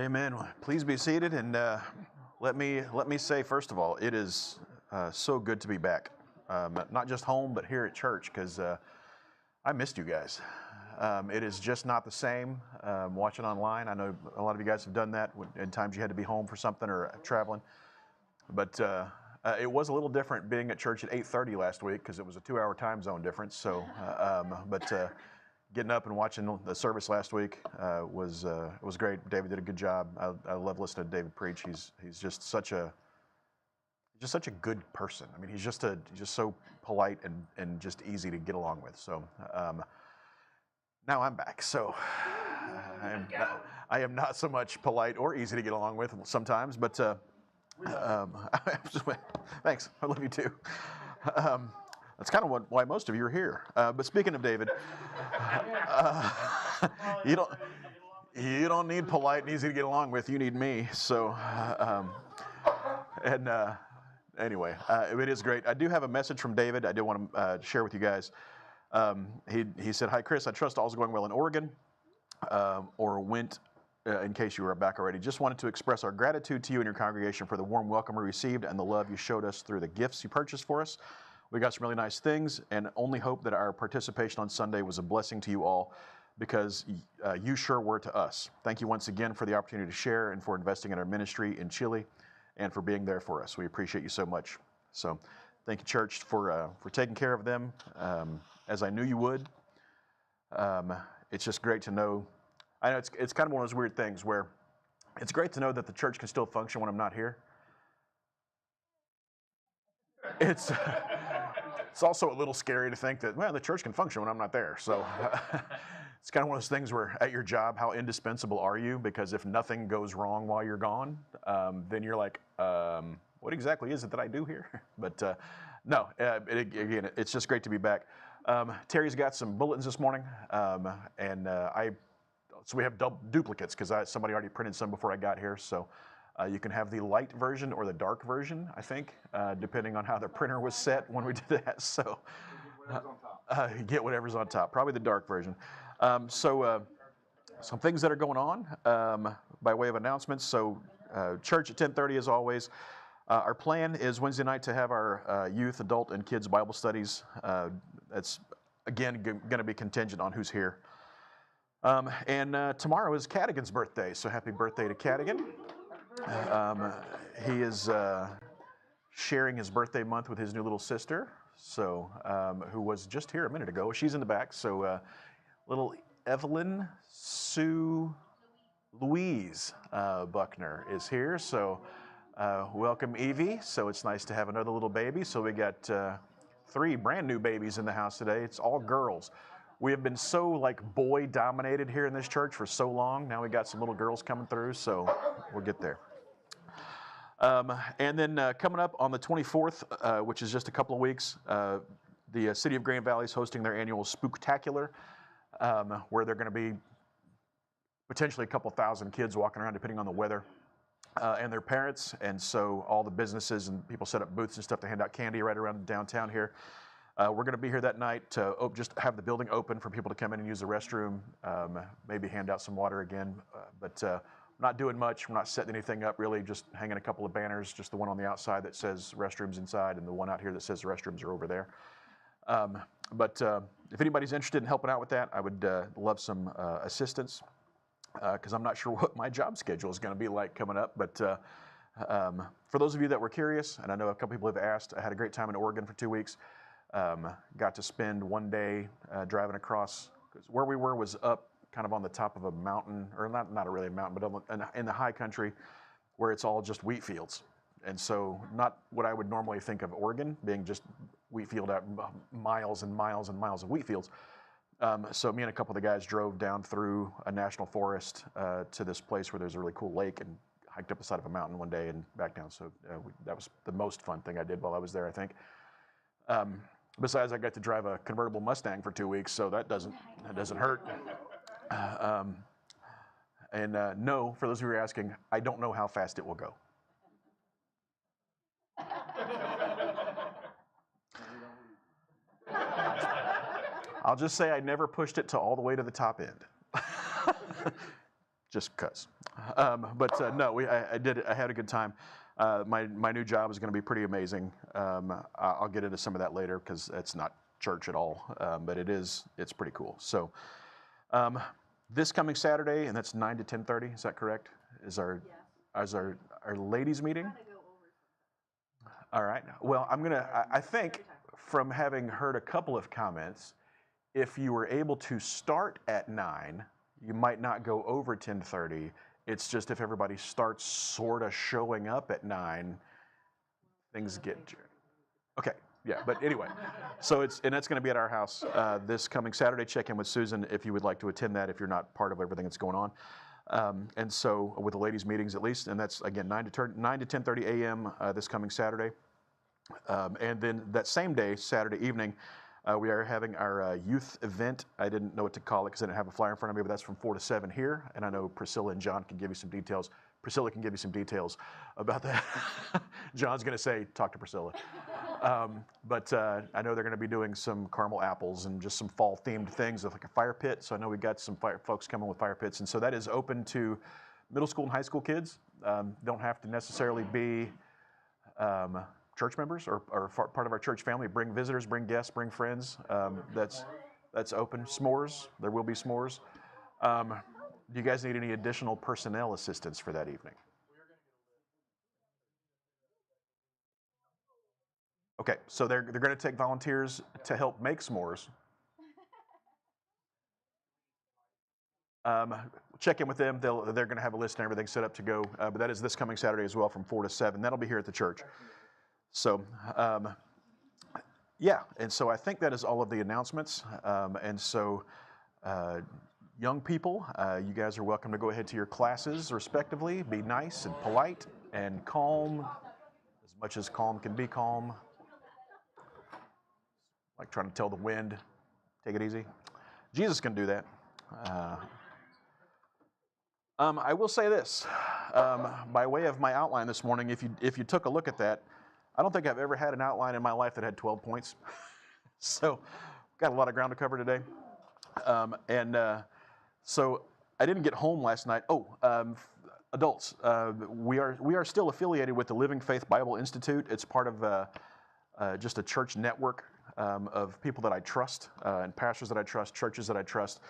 Amen. Please be seated, and let me say first of all, it is so good to be back, not just home but here at church, because I missed you guys. It is just not the same watching online. I know a lot of you guys have done that in times you had to be home for something or traveling, but it was a little different being at church at 8:30 last week because it was a 2-hour time zone difference. So, getting up and watching the service last week was great. David did a good job. I love listening to David preach. He's just such a good person. I mean, he's just so polite and just easy to get along with. So now I'm back. So I am not so much polite or easy to get along with sometimes, but thanks. I love you too. That's kind of why most of you are here. But speaking of David, you don't need polite and easy to get along with. You need me. So, anyway, it is great. I do have a message from David. I do want to share with you guys. He said, "Hi Chris, I trust all's going well in Oregon, or went." In case you were back already, just wanted to express our gratitude to you and your congregation for the warm welcome we received and the love you showed us through the gifts you purchased for us. We got some really nice things, and only hope that our participation on Sunday was a blessing to you all, because you sure were to us. Thank you once again for the opportunity to share and for investing in our ministry in Chile and for being there for us. We appreciate you so much. So thank you, church, for taking care of them as I knew you would. It's just great to know. I know it's kind of one of those weird things where it's great to know that the church can still function when I'm not here. It's also a little scary to think that, well, the church can function when I'm not there. So it's kind of one of those things where at your job, how indispensable are you? Because if nothing goes wrong while you're gone, then you're like, what exactly is it that I do here? But no, again, it's just great to be back. Terry's got some bulletins this morning, so we have duplicates because somebody already printed some before I got here. So you can have the light version or the dark version, I think, depending on how the printer was set when we did that. So get whatever's on top. Probably the dark version. Some things that are going on by way of announcements. So church at 10:30 as always. Our plan is Wednesday night to have our youth, adult, and kids Bible studies. That's, again, going to be contingent on who's here. Tomorrow is Cadigan's birthday, so happy birthday to Cadigan. He is sharing his birthday month with his new little sister, so who was just here a minute ago. She's in the back, so little Evelyn Sue Louise Buckner is here, so welcome Evie. So it's nice to have another little baby. So we got 3 brand new babies in the house today. It's all girls. We have been so boy dominated here in this church for so long. Now we got some little girls coming through, so we'll get there. And then coming up on the 24th, which is just a couple of weeks, the City of Grand Valley is hosting their annual Spooktacular, where they're going to be potentially a couple thousand kids walking around, depending on the weather, and their parents. And so all the businesses and people set up booths and stuff to hand out candy right around downtown here. We're going to be here that night to just have the building open for people to come in and use the restroom, maybe hand out some water again, but not doing much. We're not setting anything up really, just hanging a couple of banners, just the one on the outside that says restrooms inside and the one out here that says the restrooms are over there. But if anybody's interested in helping out with that, I would love some assistance, because I'm not sure what my job schedule is going to be like coming up. But for those of you that were curious, and I know a couple people have asked, I had a great time in Oregon for 2 weeks. Got to spend one day driving across, because where we were was up kind of on the top of a mountain, or not really a mountain, but in the high country where it's all just wheat fields. And so not what I would normally think of Oregon being just wheat field out, miles and miles and miles of wheat fields. So me and a couple of the guys drove down through a national forest to this place where there's a really cool lake, and hiked up the side of a mountain one day and back down. So that was the most fun thing I did while I was there, I think. Besides, I got to drive a convertible Mustang for 2 weeks, so that doesn't hurt. No, for those of you who are asking, I don't know how fast it will go. I'll just say I never pushed it to all the way to the top end. just because. No, I did it. I had a good time. My new job is going to be pretty amazing. I'll get into some of that later because it's not church at all, but it's pretty cool. So this coming Saturday, and that's 9 to 10:30. Is that correct? Is our ladies meeting? All right. Well, I think from having heard a couple of comments, if you were able to start at 9, you might not go over 10:30. It's just if everybody starts sort of showing up at 9, things get... Okay, yeah, but anyway. So that's going to be at our house this coming Saturday. Check in with Susan if you would like to attend that, if you're not part of everything that's going on. And so with the ladies' meetings at least, and that's, again, 9 to 10:30 a.m. This coming Saturday. And then that same day, Saturday evening, we are having our youth event. I didn't know what to call it because I didn't have a flyer in front of me, but that's from 4 to 7 here. And I know Priscilla and John can give you some details. Priscilla can give you some details about that. John's going to say, talk to Priscilla. But I know they're going to be doing some caramel apples and just some fall-themed things with like a fire pit. So I know we've got some folks coming with fire pits. And so that is open to middle school and high school kids. Don't have to necessarily be church members or part of our church family. Bring visitors, bring guests, bring friends. That's open. S'mores. There will be s'mores. Do you guys need any additional personnel assistance for that evening? Okay, so they're going to take volunteers to help make s'mores. Check in with them. They're going to have a list and everything set up to go. But that is this coming Saturday as well from 4 to 7. That'll be here at the church. So, yeah, and so I think that is all of the announcements. And so, young people, you guys are welcome to go ahead to your classes respectively. Be nice and polite and calm, as much as calm can be calm. Like trying to tell the wind, take it easy. Jesus can do that. I will say this, by way of my outline this morning, if you took a look at that, I don't think I've ever had an outline in my life that had 12 points. So, got a lot of ground to cover today. So I didn't get home last night. Adults, we are still affiliated with the Living Faith Bible Institute. It's part of just a church network of people that I trust, and pastors that I trust, churches that I trust.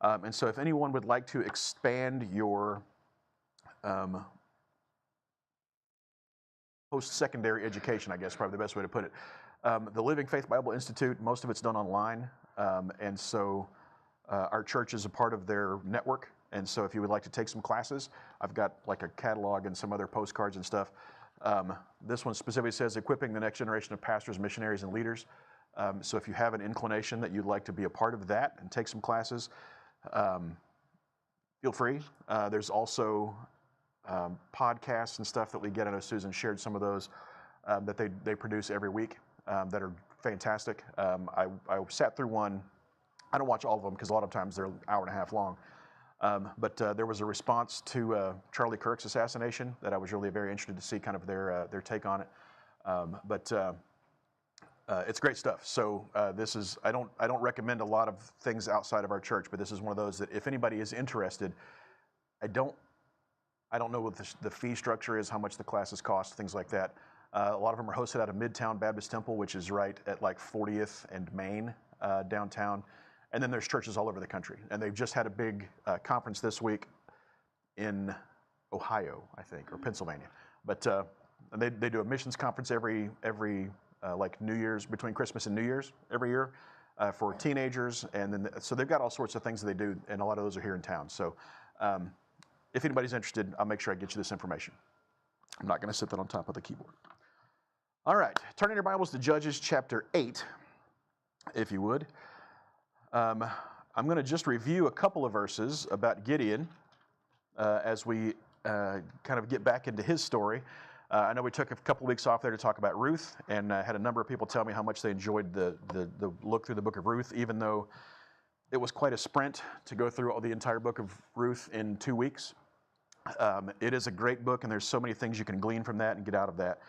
And so if anyone would like to expand your post-secondary education, I guess probably the best way to put it, the Living Faith Bible Institute, most of it's done online. And so our church is a part of their network. And so if you would like to take some classes, I've got like a catalog and some other postcards and stuff. This one specifically says equipping the next generation of pastors, missionaries, and leaders. So if you have an inclination that you'd like to be a part of that and take some classes, feel free. There's also podcasts and stuff that we get. I know Susan shared some of those that they produce every week that are fantastic. I sat through one. I don't watch all of them because a lot of times they're an hour and a half long. But there was a response to Charlie Kirk's assassination that I was really very interested to see kind of their take on it. It's great stuff. So this is I don't recommend a lot of things outside of our church, but this is one of those that if anybody is interested, I don't know what the fee structure is, how much the classes cost, things like that. A lot of them are hosted out of Midtown Baptist Temple, which is right at like 40th and Main downtown. And then there's churches all over the country. And they've just had a big conference this week in Ohio, I think, or Pennsylvania. But they do a missions conference every like New Year's, between Christmas and New Year's every year for teenagers. And then so they've got all sorts of things that they do, and a lot of those are here in town. So if anybody's interested, I'll make sure I get you this information. I'm not going to sit that on top of the keyboard. All right, turning your Bibles to Judges chapter 8, if you would. I'm going to just review a couple of verses about Gideon as we kind of get back into his story. I know we took a couple of weeks off there to talk about Ruth, and had a number of people tell me how much they enjoyed the look through the book of Ruth, even though it was quite a sprint to go through the entire book of Ruth in 2 weeks. It is a great book, and there's so many things you can glean from that and get out of that.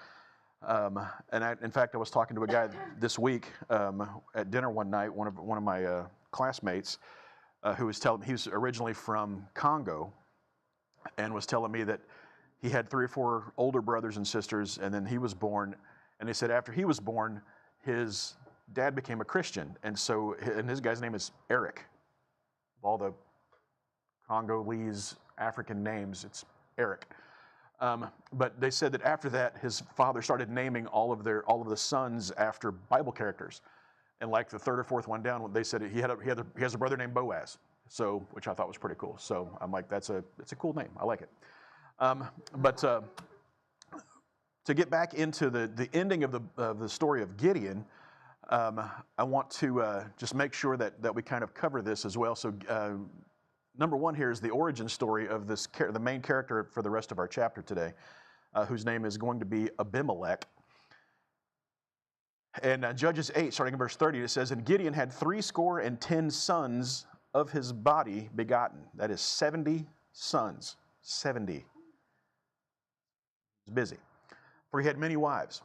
In fact, I was talking to a guy this week at dinner one night, one of my classmates, who was telling me he was originally from Congo, and was telling me that he had 3 or 4 older brothers and sisters, and then he was born. And they said after he was born, his dad became a Christian. And his guy's name is Eric. Of all the Congolese African names, it's Eric. But they said that after that, his father started naming all of the sons after Bible characters. And like the 3rd or 4th one down, they said he has a brother named Boaz. So, which I thought was pretty cool. So I'm like, it's a cool name. I like it. But to get back into the ending of the story of Gideon, I want to just make sure that we kind of cover this as well. So number one here is the origin story of the main character for the rest of our chapter today, whose name is going to be Abimelech. And Judges 8, starting in verse 30, it says, "And Gideon had 70 sons of his body begotten." That is 70 sons. 70. He's busy. "For he had many wives.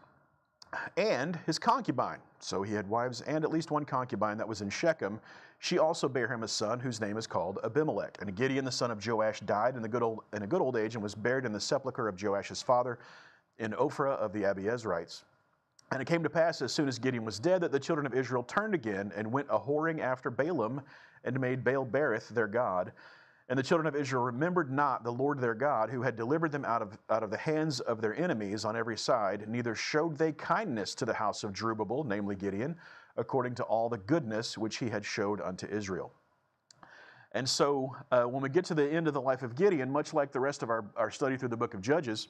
And his concubine," so he had wives and at least one concubine that was in Shechem, "she also bare him a son whose name is called Abimelech. And Gideon the son of Joash died in a good old age, and was buried in the sepulchre of Joash's father in Ophrah of the Abiezrites. And it came to pass, as soon as Gideon was dead, that the children of Israel turned again and went a-whoring after Baalim, and made Baal-berith their god. And the children of Israel remembered not the Lord their God, who had delivered them out of the hands of their enemies on every side, neither showed they kindness to the house of Jerubbaal," namely Gideon, "according to all the goodness which he had showed unto Israel." And so when we get to the end of the life of Gideon, much like the rest of our study through the book of Judges,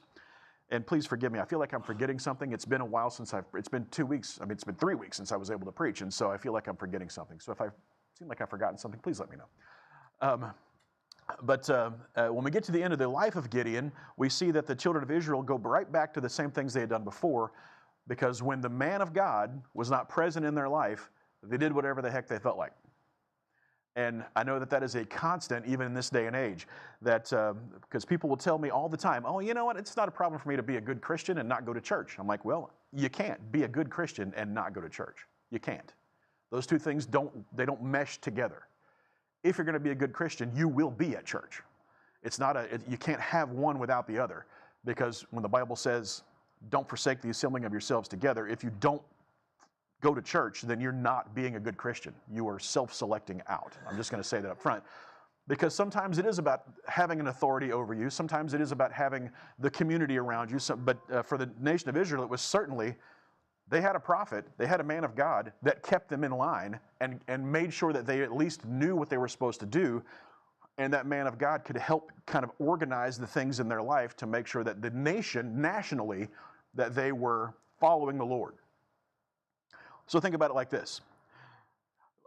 and please forgive me, I feel like I'm forgetting something. It's been a while it's been 2 weeks, it's been 3 weeks since I was able to preach, and so I feel like I'm forgetting something. So if I seem like I've forgotten something, please let me know. But when we get to the end of the life of Gideon, we see that the children of Israel go right back to the same things they had done before, because when the man of God was not present in their life, they did whatever the heck they felt like. And I know that is a constant even in this day and age, that because people will tell me all the time, "Oh, you know what, it's not a problem for me to be a good Christian and not go to church." I'm like, well, you can't be a good Christian and not go to church. You can't. Those two things don't mesh together. If you're going to be a good Christian, you will be at church. You can't have one without the other, because when the Bible says, "Don't forsake the assembling of yourselves together," if you don't go to church, then you're not being a good Christian. You are self-selecting out. I'm just going to say that up front, because sometimes it is about having an authority over you. Sometimes it is about having the community around you. But for the nation of Israel, it was certainly, they had a prophet, they had a man of God that kept them in line and made sure that they at least knew what they were supposed to do, and that man of God could help kind of organize the things in their life to make sure that the nation, nationally, that they were following the Lord. So think about it like this.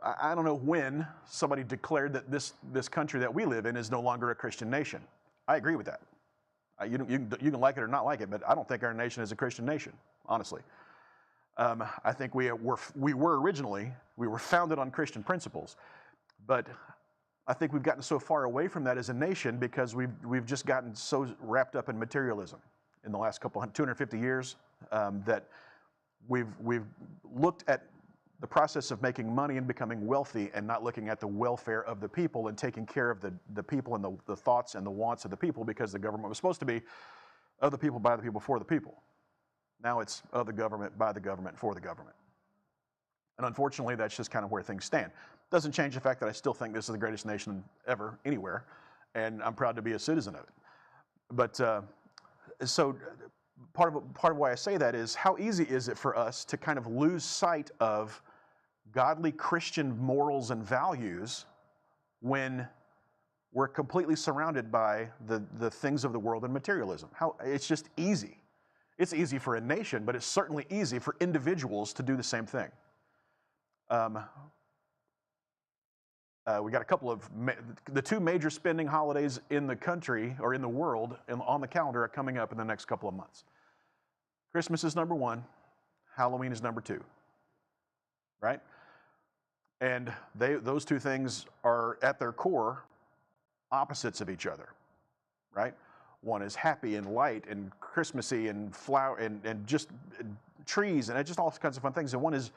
I don't know when somebody declared that this country that we live in is no longer a Christian nation. I agree with that. You can like it or not like it, but I don't think our nation is a Christian nation, honestly. I think we were originally, we were founded on Christian principles, but I think we've gotten so far away from that as a nation because we've just gotten so wrapped up in materialism in the last 250 years, that we've looked at the process of making money and becoming wealthy and not looking at the welfare of the people and taking care of the people and the thoughts and the wants of the people, because the government was supposed to be of the people, by the people, for the people. Now it's of the government, by the government, for the government. And unfortunately, that's just kind of where things stand. Doesn't change the fact that I still think this is the greatest nation ever, anywhere, and I'm proud to be a citizen of it. But so part of why I say that is, how easy is it for us to kind of lose sight of godly Christian morals and values when we're completely surrounded by the things of the world and materialism? It's just easy. It's easy for a nation, but it's certainly easy for individuals to do the same thing. We got a couple of the 2 major spending holidays in the country or in the world on the calendar are coming up in the next couple of months. Christmas is number 1, Halloween is number 2, right? And those 2 things are at their core opposites of each other, right? One is happy and light and Christmassy and flower and just trees and just all kinds of fun things, and one is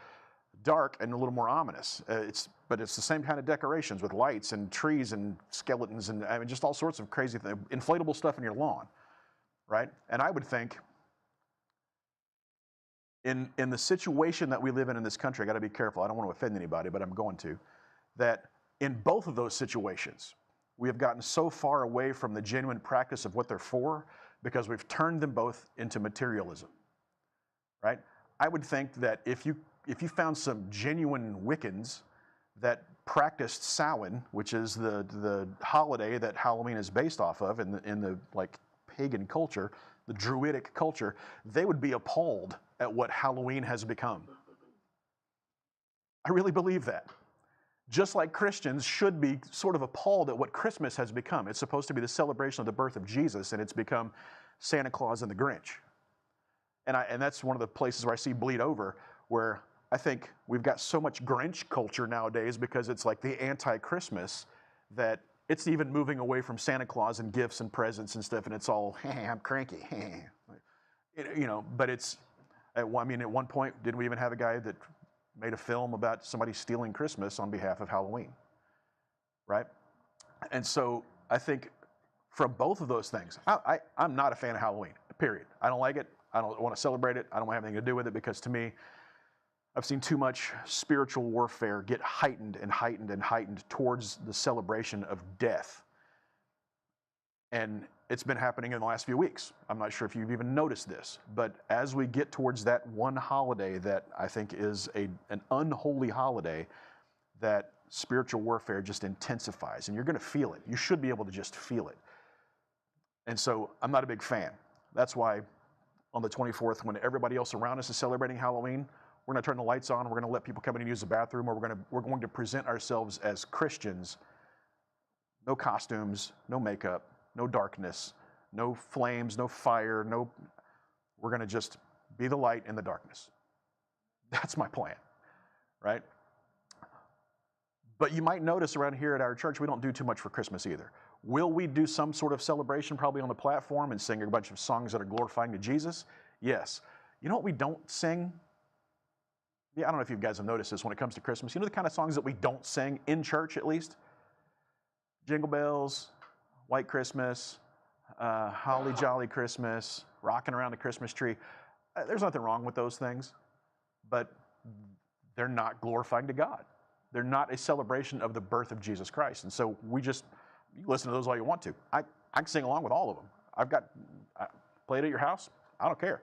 dark and a little more ominous. But it's the same kind of decorations with lights and trees and skeletons and I mean, just all sorts of crazy things, inflatable stuff in your lawn, right? And I would think in the situation that we live in this country, I got to be careful. I don't want to offend anybody, but I'm going to. That in both of those situations, we have gotten so far away from the genuine practice of what they're for because we've turned them both into materialism, right? I would think that if you found some genuine Wiccans that practiced Samhain, which is the holiday that Halloween is based off of in the like pagan culture, the Druidic culture, they would be appalled at what Halloween has become. I really believe that. Just like Christians should be sort of appalled at what Christmas has become. It's supposed to be the celebration of the birth of Jesus, and it's become Santa Claus and the Grinch. And that's one of the places where I see bleed over, where I think we've got so much Grinch culture nowadays because it's like the anti-Christmas that it's even moving away from Santa Claus and gifts and presents and stuff, and it's all, hey, I'm cranky, you know, but it's, I mean, at one point, didn't we even have a guy that made a film about somebody stealing Christmas on behalf of Halloween, right? And so I think from both of those things, I'm not a fan of Halloween, period. I don't like it. I don't want to celebrate it. I don't want to have anything to do with it because to me, I've seen too much spiritual warfare get heightened and heightened and heightened towards the celebration of death. And it's been happening in the last few weeks. I'm not sure if you've even noticed this, but as we get towards that one holiday that I think is an unholy holiday, that spiritual warfare just intensifies, and you're going to feel it. You should be able to just feel it. And so I'm not a big fan. That's why on the 24th, when everybody else around us is celebrating Halloween, we're going to turn the lights on, we're going to let people come in and use the bathroom, or we're going to present ourselves as Christians. No costumes, no makeup, no darkness, no flames, no fire, we're going to just be the light in the darkness. That's my plan, right? But you might notice around here at our church, we don't do too much for Christmas either. Will we do some sort of celebration probably on the platform and sing a bunch of songs that are glorifying to Jesus? Yes. You know what we don't sing? Yeah, I don't know if you guys have noticed this when it comes to Christmas. You know the kind of songs that we don't sing in church at least? Jingle bells, White Christmas, Holly Jolly Christmas, rocking around the Christmas tree. There's nothing wrong with those things, but they're not glorifying to God. They're not a celebration of the birth of Jesus Christ. And so you listen to those all you want to. I can sing along with all of them. I play it at your house. I don't care.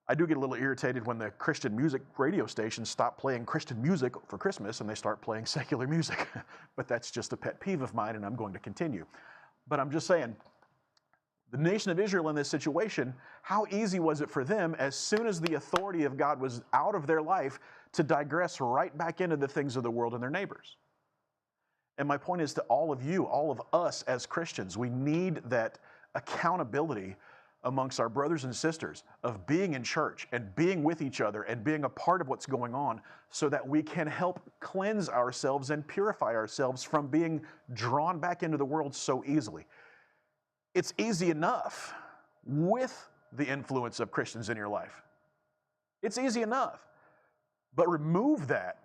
I do get a little irritated when the Christian music radio stations stop playing Christian music for Christmas and they start playing secular music. But that's just a pet peeve of mine, and I'm going to continue. But I'm just saying, the nation of Israel in this situation, how easy was it for them, as soon as the authority of God was out of their life, to digress right back into the things of the world and their neighbors? And my point is to all of you, all of us as Christians, we need that accountability amongst our brothers and sisters of being in church and being with each other and being a part of what's going on so that we can help cleanse ourselves and purify ourselves from being drawn back into the world so easily. It's easy enough with the influence of Christians in your life. It's easy enough. But remove that,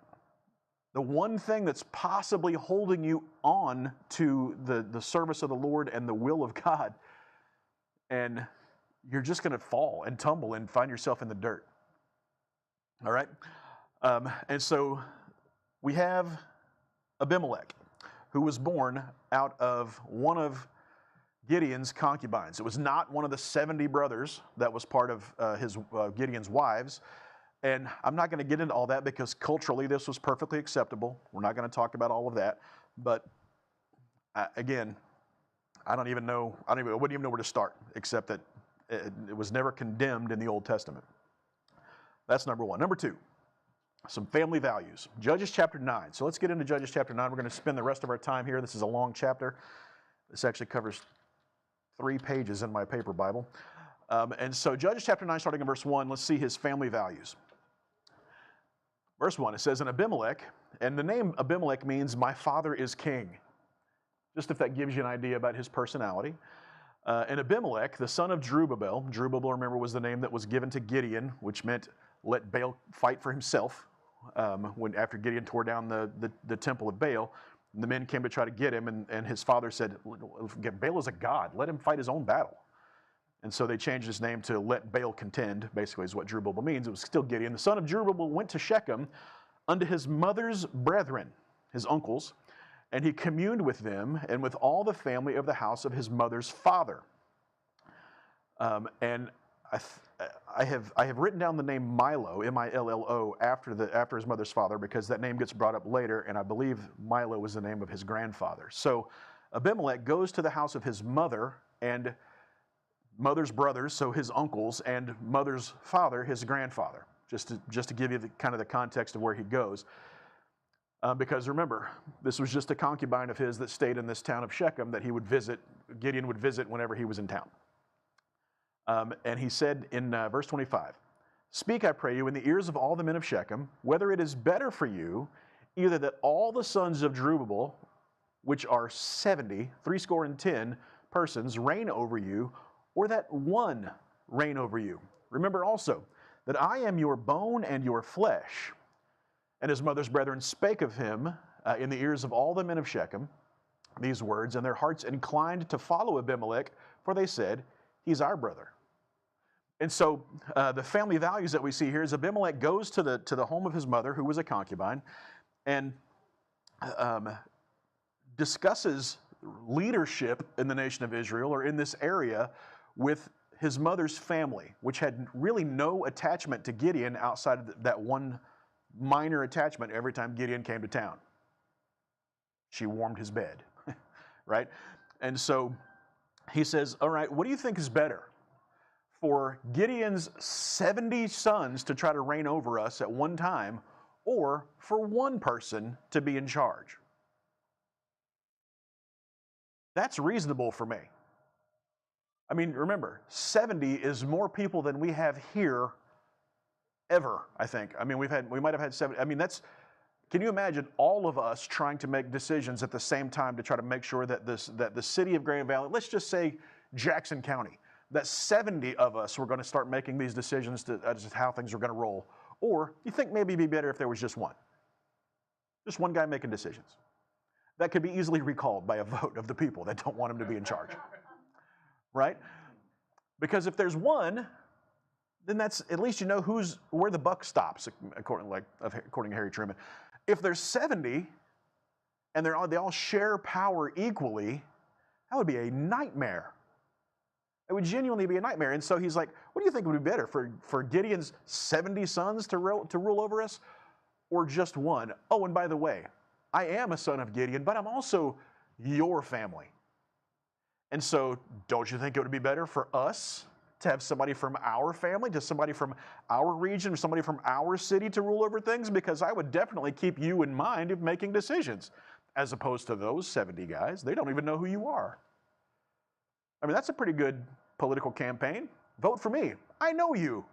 the one thing that's possibly holding you on to the service of the Lord and the will of God, and you're just going to fall and tumble and find yourself in the dirt. All right? And so we have Abimelech, who was born out of one of Gideon's concubines. It was not one of the 70 brothers that was part of Gideon's wives. And I'm not going to get into all that because culturally this was perfectly acceptable. We're not going to talk about all of that. But again, I wouldn't even know where to start, except that it was never condemned in the Old Testament. That's number one. Number two, some family values. Judges chapter 9. So let's get into Judges chapter 9. We're going to spend the rest of our time here. This is a long chapter. This actually covers 3 pages in my paper Bible. And so Judges chapter 9, starting in verse 1, let's see his family values. Verse 1, it says, "And Abimelech," and the name Abimelech means "my father is king." Just if that gives you an idea about his personality. And Abimelech, the son of Jerubbaal, remember, was the name that was given to Gideon, which meant let Baal fight for himself, after Gideon tore down the temple of Baal. The men came to try to get him, and his father said, Baal is a god. Let him fight his own battle. And so they changed his name to Let Baal Contend, basically is what Jerubbaal means. It was still Gideon. The son of Jerubbaal went to Shechem unto his mother's brethren, his uncles, and he communed with them and with all the family of the house of his mother's father. And I have written down the name Milo, M-I-L-L-O, after his mother's father, because that name gets brought up later, and I believe Milo was the name of his grandfather. So Abimelech goes to the house of his mother and mother's brothers, so his uncles, and mother's father, his grandfather, just to give you kind of the context of where he goes. Because remember, this was just a concubine of his that stayed in this town of Shechem that Gideon would visit whenever he was in town. And he said in verse 25, Speak, I pray you, in the ears of all the men of Shechem, whether it is better for you, either that all the sons of Jerubbaal, which are 70, 70 persons, reign over you, or that one reign over you. Remember also that I am your bone and your flesh. And his mother's brethren spake of him in the ears of all the men of Shechem these words, and their hearts inclined to follow Abimelech, for they said, He's our brother. And so the family values that we see here is Abimelech goes to the home of his mother, who was a concubine, and discusses leadership in the nation of Israel, or in this area, with his mother's family, which had really no attachment to Gideon outside of that one minor attachment every time Gideon came to town. She warmed his bed, right? And so he says, all right, what do you think is better? For Gideon's 70 sons to try to reign over us at one time, or for one person to be in charge? That's reasonable for me. I mean, remember, 70 is more people than we have here ever, I think. I mean, we might have had 70. I mean, can you imagine all of us trying to make decisions at the same time to try to make sure that the city of Grand Valley, let's just say Jackson County, that 70 of us were going to start making these decisions as to how things are going to roll? Or you think maybe it'd be better if there was just one guy making decisions that could be easily recalled by a vote of the people that don't want him to be in charge, right? Because if there's one, then that's, at least you know where the buck stops, according to Harry Truman. If there's 70 and they all share power equally, that would be a nightmare. It would genuinely be a nightmare. And so he's like, what do you think would be better, for Gideon's 70 sons to rule over us, or just one? Oh, and by the way, I am a son of Gideon, but I'm also your family. And so don't you think it would be better for us to have somebody from our family, to somebody from our region, somebody from our city to rule over things? Because I would definitely keep you in mind of making decisions, as opposed to those 70 guys. They don't even know who you are. I mean, that's a pretty good political campaign. Vote for me. I know you.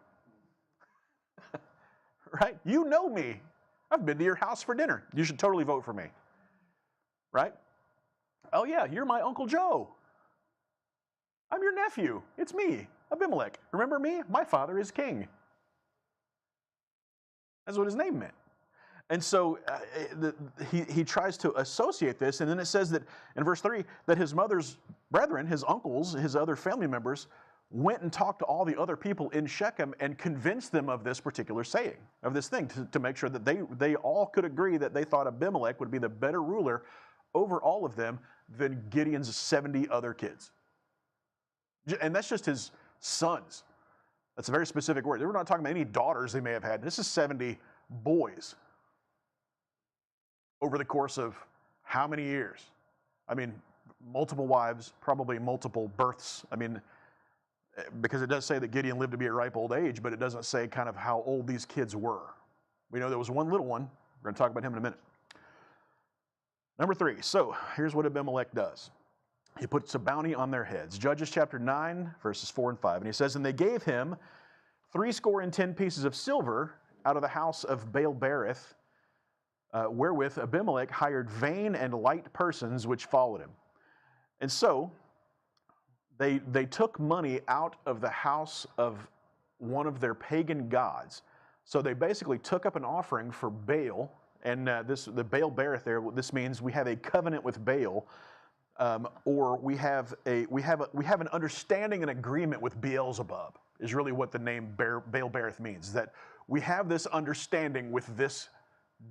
Right? You know me. I've been to your house for dinner. You should totally vote for me. Right? Oh yeah, you're my Uncle Joe. I'm your nephew. It's me, Abimelech. Remember me? My father is king. That's what his name meant. And so he tries to associate this, and then it says that in verse 3 that his mother's brethren, his uncles, his other family members, went and talked to all the other people in Shechem and convinced them of this particular saying, of this thing, to make sure that they all could agree that they thought Abimelech would be the better ruler over all of them than Gideon's 70 other kids. And that's just his sons. That's a very specific word. We're not talking about any daughters they may have had. This is 70 boys over the course of how many years? I mean, multiple wives, probably multiple births. I mean, because it does say that Gideon lived to be at ripe old age, but it doesn't say kind of how old these kids were. We know there was one little one. We're going to talk about him in a minute. Number 3, so here's what Abimelech does. He puts a bounty on their heads. Judges chapter 9, verses 4 and 5. And he says, and they gave him 70 pieces of silver out of the house of Baal-berith, wherewith Abimelech hired vain and light persons which followed him. And so they took money out of the house of one of their pagan gods So they basically took up an offering for Baal, and the Baal Berith there. This means we have a covenant with Baal, or we have an understanding and agreement with Beelzebub. Is really what the name Baal Berith means. That we have this understanding with this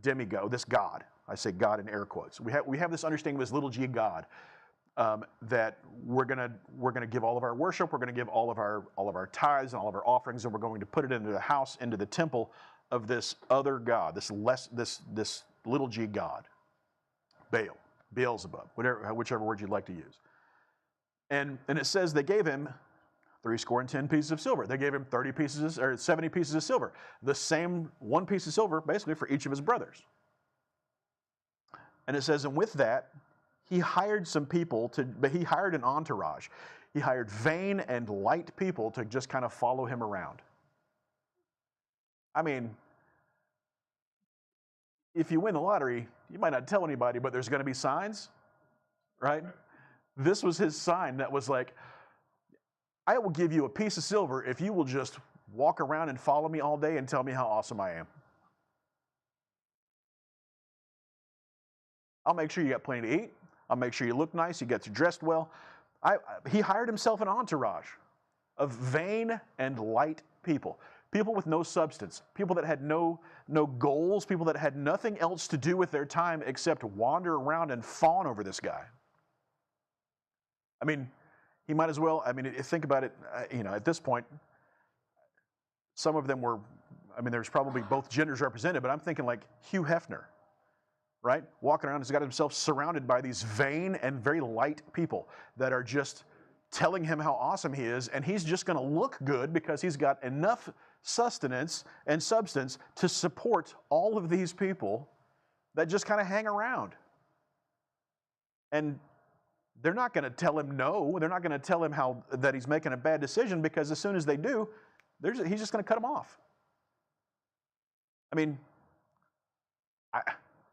demigod, this god. I say God in air quotes. We have this understanding with this little g god. That we're gonna give all of our worship, we're gonna give all of our tithes and all of our offerings, and we're going to put it into the house, into the temple of this other god, this little g god, Baal, Beelzebub, whichever word you'd like to use. And it says they gave him 70 pieces of silver. They gave him 70 pieces of silver, the same one piece of silver basically for each of his brothers. And it says, and with that, he hired some people but he hired an entourage. He hired vain and light people to just kind of follow him around. I mean, if you win the lottery, you might not tell anybody, but there's going to be signs, right? This was his sign that was like, I will give you a piece of silver if you will just walk around and follow me all day and tell me how awesome I am. I'll make sure you got plenty to eat. I'll make sure you look nice, you get dressed well. He hired himself an entourage of vain and light people. People with no substance. People that had no goals. People that had nothing else to do with their time except wander around and fawn over this guy. I mean, he might as well, think about it, at this point, some of them were, there's probably both genders represented, but I'm thinking like Hugh Hefner. Right? Walking around, he's got himself surrounded by these vain and very light people that are just telling him how awesome he is, and he's just going to look good because he's got enough sustenance and substance to support all of these people that just kind of hang around. And they're not going to tell him no. They're not going to tell him that he's making a bad decision, because as soon as they do, he's just going to cut them off.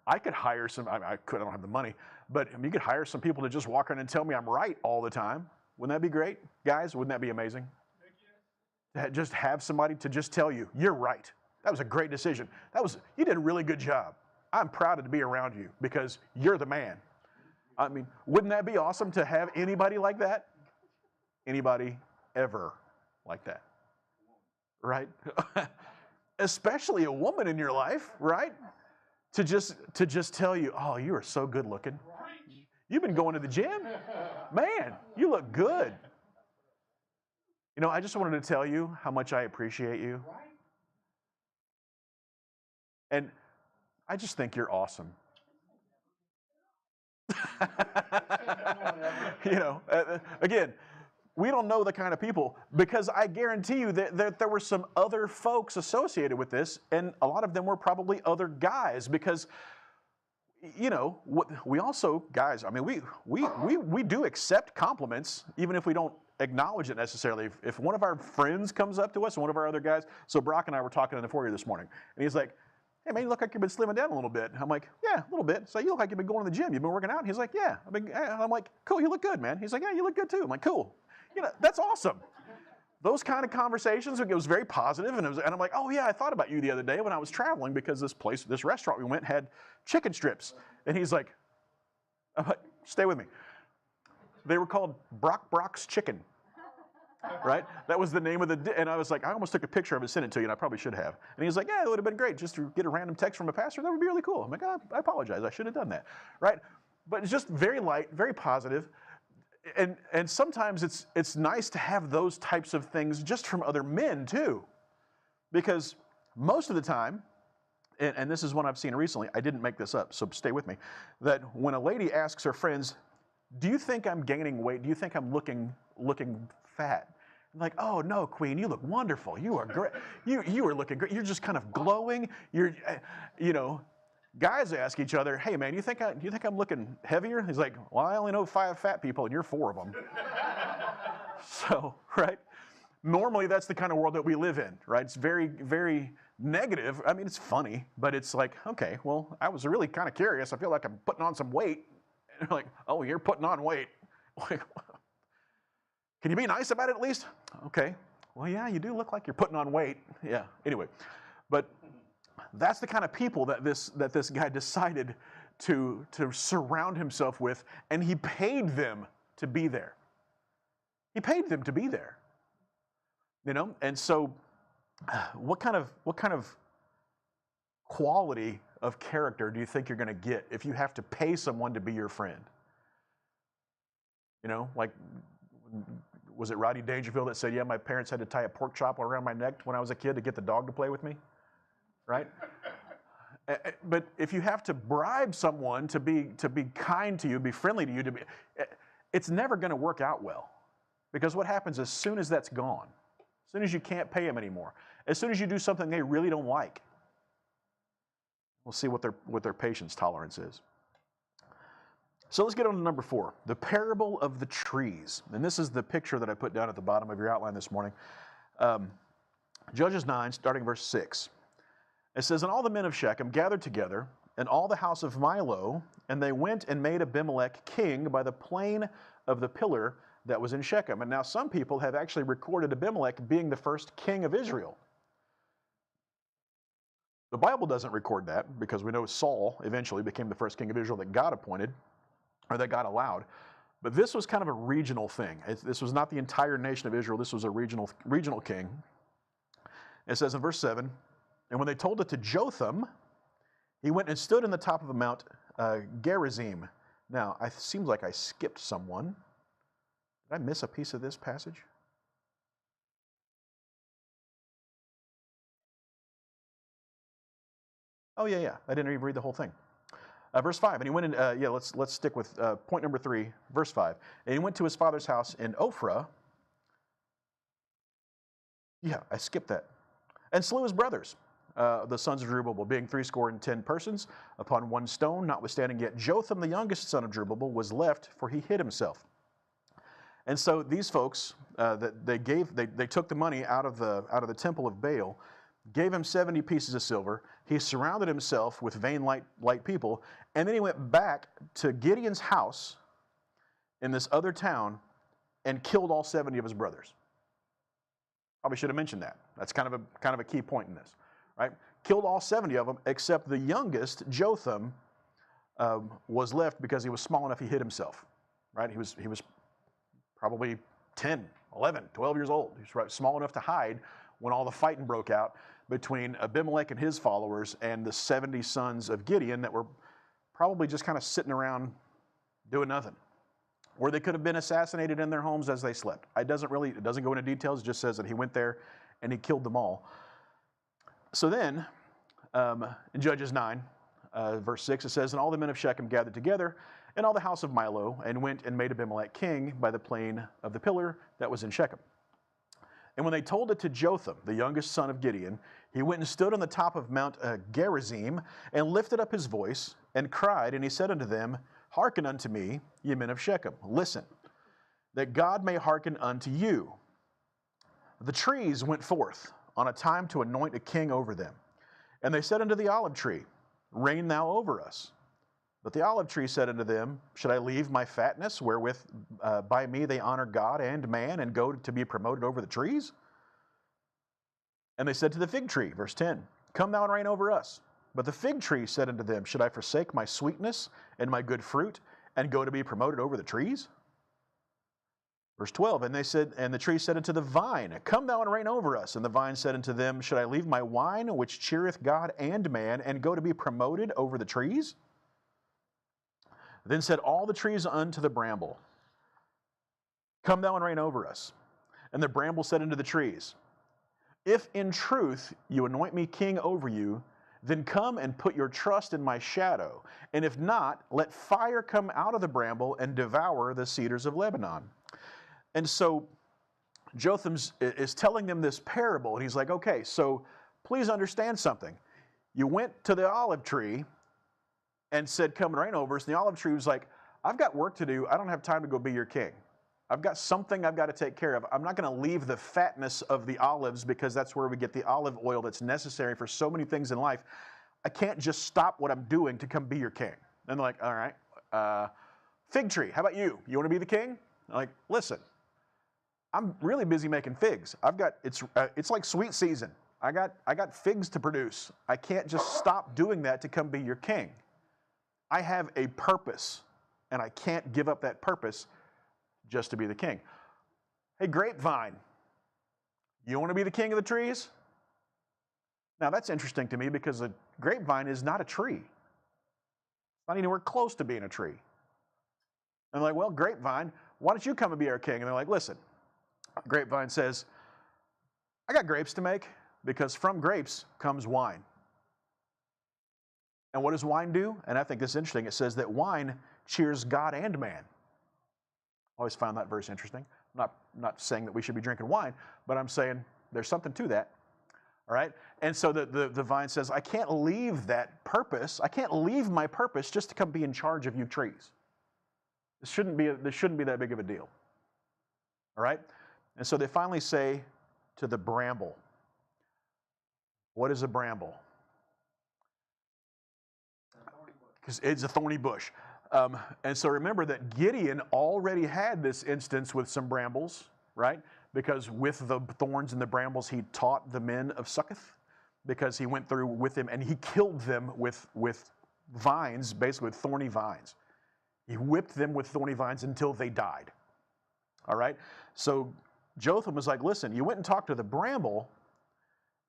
I could hire some, I don't have the money, but you could hire some people to just walk around and tell me I'm right all the time. Wouldn't that be great? Guys, wouldn't that be amazing? Just have somebody to just tell you, you're right. That was a great decision. You did a really good job. I'm proud to be around you because you're the man. Wouldn't that be awesome to have anybody like that? Anybody ever like that? Right? Especially a woman in your life, right? To just tell you, oh, you are so good looking. You've been going to the gym? Man, you look good. I just wanted to tell you how much I appreciate you. And I just think you're awesome. Again, we don't know the kind of people, because I guarantee you that there were some other folks associated with this, and a lot of them were probably other guys, because, we also, guys, we do accept compliments, even if we don't acknowledge it necessarily. If one of our friends comes up to us, one of our other guys, so Brock and I were talking in the foyer this morning, and he's like, hey man, you look like you've been slimming down a little bit. I'm like, yeah, a little bit. So you look like you've been going to the gym. You've been working out? And he's like, yeah. I'm like, cool, you look good, man. He's like, yeah, you look good too. I'm like, cool. That's awesome. Those kind of conversations, it was very positive, and I'm like, oh yeah, I thought about you the other day when I was traveling, because this restaurant we went had chicken strips. And he's like, stay with me. They were called Brock's Chicken. Right? That was the name of and I was like, I almost took a picture of it, sent it to you, and I probably should have. And he's like, yeah, it would have been great just to get a random text from a pastor. That would be really cool. I'm like, oh, I apologize. I should have done that. Right? But it's just very light, very positive. And sometimes it's nice to have those types of things just from other men too. Because most of the time, and this is one I've seen recently, I didn't make this up, so stay with me, that when a lady asks her friends, do you think I'm gaining weight? Do you think I'm looking fat? I'm like, oh no, Queen, you look wonderful. You are great. You are looking great. You're just kind of glowing. Guys ask each other, hey man, you think I'm looking heavier? He's like, well, I only know 5 fat people and you're 4 of them. So, right? Normally that's the kind of world that we live in, right? It's very, very negative. It's funny, but it's like, okay, well, I was really kind of curious. I feel like I'm putting on some weight. And they're like, oh, you're putting on weight. Like, can you be nice about it at least? Okay. Well, yeah, you do look like you're putting on weight. Yeah. Anyway, But that's the kind of people that this guy decided to surround himself with, and he paid them to be there. He paid them to be there. You know, and so what kind of quality of character do you think you're going to get if you have to pay someone to be your friend? You know, like, was it Rodney Dangerfield that said, yeah, my parents had to tie a pork chop around my neck when I was a kid to get the dog to play with me? Right? But if you have to bribe someone to be kind to you, be friendly to you, it's never going to work out well. Because what happens as soon as that's gone, as soon as you can't pay them anymore, as soon as you do something they really don't like, we'll see what their patience tolerance is. So let's get on to number 4, the parable of the trees. And this is the picture that I put down at the bottom of your outline this morning. Judges 9, starting verse 6. It says, and all the men of Shechem gathered together, and all the house of Milo, and they went and made Abimelech king by the plain of the pillar that was in Shechem. And now some people have actually recorded Abimelech being the first king of Israel. The Bible doesn't record that, because we know Saul eventually became the first king of Israel that God appointed, or that God allowed. But this was kind of a regional thing. This was not the entire nation of Israel. This was a regional king. It says in verse 7, and when they told it to Jotham, he went and stood in the top of a mount Gerizim. Now, it seems like I skipped someone. Did I miss a piece of this passage? Oh, yeah. I didn't even read the whole thing. Verse 5, and he went in, let's stick with point number 3, verse 5. And he went to his father's house in Ophrah. Yeah, I skipped that. And slew his brothers, the sons of Jerubbaal, being 70 persons, upon one stone. Notwithstanding, yet Jotham, the youngest son of Jerubbaal, was left, for he hid himself. And so these folks, they took the money out of the temple of Baal, gave him 70 pieces of silver. He surrounded himself with vain light people, and then he went back to Gideon's house in this other town and killed all 70 of his brothers. Probably should have mentioned that. That's kind of a key point in this, right? Killed all 70 of them, except the youngest, Jotham, was left because he was small enough he hid himself, right? He was probably 10, 11, 12 years old. He was small enough to hide when all the fighting broke out between Abimelech and his followers and the 70 sons of Gideon that were probably just kind of sitting around doing nothing. Or they could have been assassinated in their homes as they slept. It doesn't go into details. It just says that he went there and he killed them all. So then, in Judges 9, verse 6, it says, and all the men of Shechem gathered together, and all the house of Milo, and went and made Abimelech king by the plain of the pillar that was in Shechem. And when they told it to Jotham, the youngest son of Gideon, he went and stood on the top of Mount Gerizim, and lifted up his voice, and cried, and he said unto them, hearken unto me, ye men of Shechem, listen, that God may hearken unto you. The trees went forth on a time to anoint a king over them. And they said unto the olive tree, reign thou over us. But the olive tree said unto them, should I leave my fatness, wherewith by me they honor God and man, and go to be promoted over the trees? And they said to the fig tree, verse 10, come thou and reign over us. But the fig tree said unto them, should I forsake my sweetness and my good fruit, and go to be promoted over the trees? Verse 12, and the tree said unto the vine, come thou and reign over us. And the vine said unto them, should I leave my wine, which cheereth God and man, and go to be promoted over the trees? Then said all the trees unto the bramble, come thou and reign over us. And the bramble said unto the trees, if in truth you anoint me king over you, then come and put your trust in my shadow. And if not, let fire come out of the bramble and devour the cedars of Lebanon. And so Jotham is telling them this parable, and he's like, okay, so please understand something. You went to the olive tree and said, come and reign over us. And the olive tree was like, I've got work to do. I don't have time to go be your king. I've got something I've got to take care of. I'm not going to leave the fatness of the olives, because that's where we get the olive oil that's necessary for so many things in life. I can't just stop what I'm doing to come be your king. And they're like, all right, fig tree, how about you? You want to be the king? I'm like, listen, I'm really busy making figs. It's like sweet season. I got figs to produce. I can't just stop doing that to come be your king. I have a purpose, and I can't give up that purpose just to be the king. Hey, grapevine, you want to be the king of the trees? Now, that's interesting to me because a grapevine is not a tree. It's not anywhere close to being a tree. And I'm like, well, grapevine, why don't you come and be our king? And they're like, listen, grapevine says, I got grapes to make because from grapes comes wine. And what does wine do? And I think this is interesting. It says that wine cheers God and man. I always found that verse interesting. I'm not saying that we should be drinking wine, but I'm saying there's something to that. All right? And so the vine says, I can't leave that purpose. I can't leave my purpose just to come be in charge of you trees. This shouldn't be that big of a deal. All right? And so they finally say to the bramble, what is a bramble? Because it's a thorny bush. And so remember that Gideon already had this instance with some brambles, right? Because with the thorns and the brambles, he taught the men of Succoth, because he went through with them and he killed them with vines, basically with thorny vines. He whipped them with thorny vines until they died. All right? So Jotham was like, listen, you went and talked to the bramble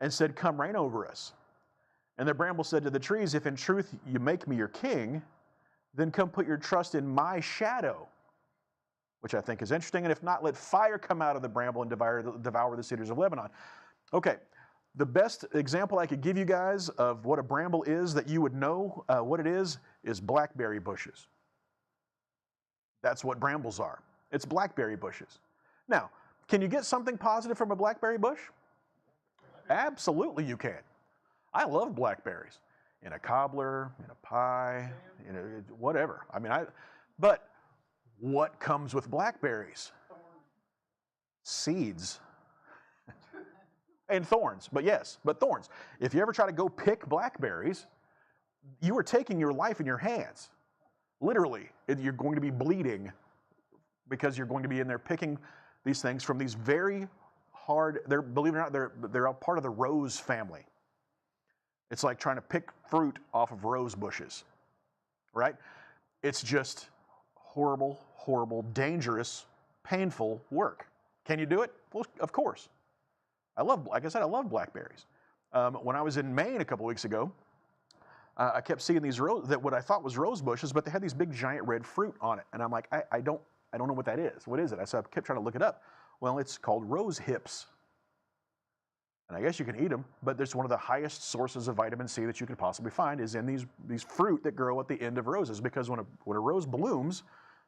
and said, come reign over us. And the bramble said to the trees, if in truth you make me your king, then come put your trust in my shadow, which I think is interesting. And if not, let fire come out of the bramble and devour the cedars of Lebanon. Okay, the best example I could give you guys of what a bramble is that you would know what it is blackberry bushes. That's what brambles are. It's blackberry bushes. Now, can you get something positive from a blackberry bush? Absolutely you can. I love blackberries. In a cobbler, in a pie, in a whatever. But what comes with blackberries? Seeds. And thorns, but yes, but thorns. If you ever try to go pick blackberries, you are taking your life in your hands. Literally, you're going to be bleeding because you're going to be in there picking these things from these very hard, believe it or not, they're a part of the rose family. It's like trying to pick fruit off of rose bushes, right? It's just horrible, horrible, dangerous, painful work. Can you do it? Well, of course. Like I said, I love blackberries. When I was in Maine a couple weeks ago, I kept seeing these what I thought was rose bushes, but they had these big giant red fruit on it. And I'm like, I don't know what that is. What is it? So I kept trying to look it up. Well, it's called rose hips. And I guess you can eat them, but there's one of the highest sources of vitamin C that you could possibly find is in these fruit that grow at the end of roses. Because when a rose blooms,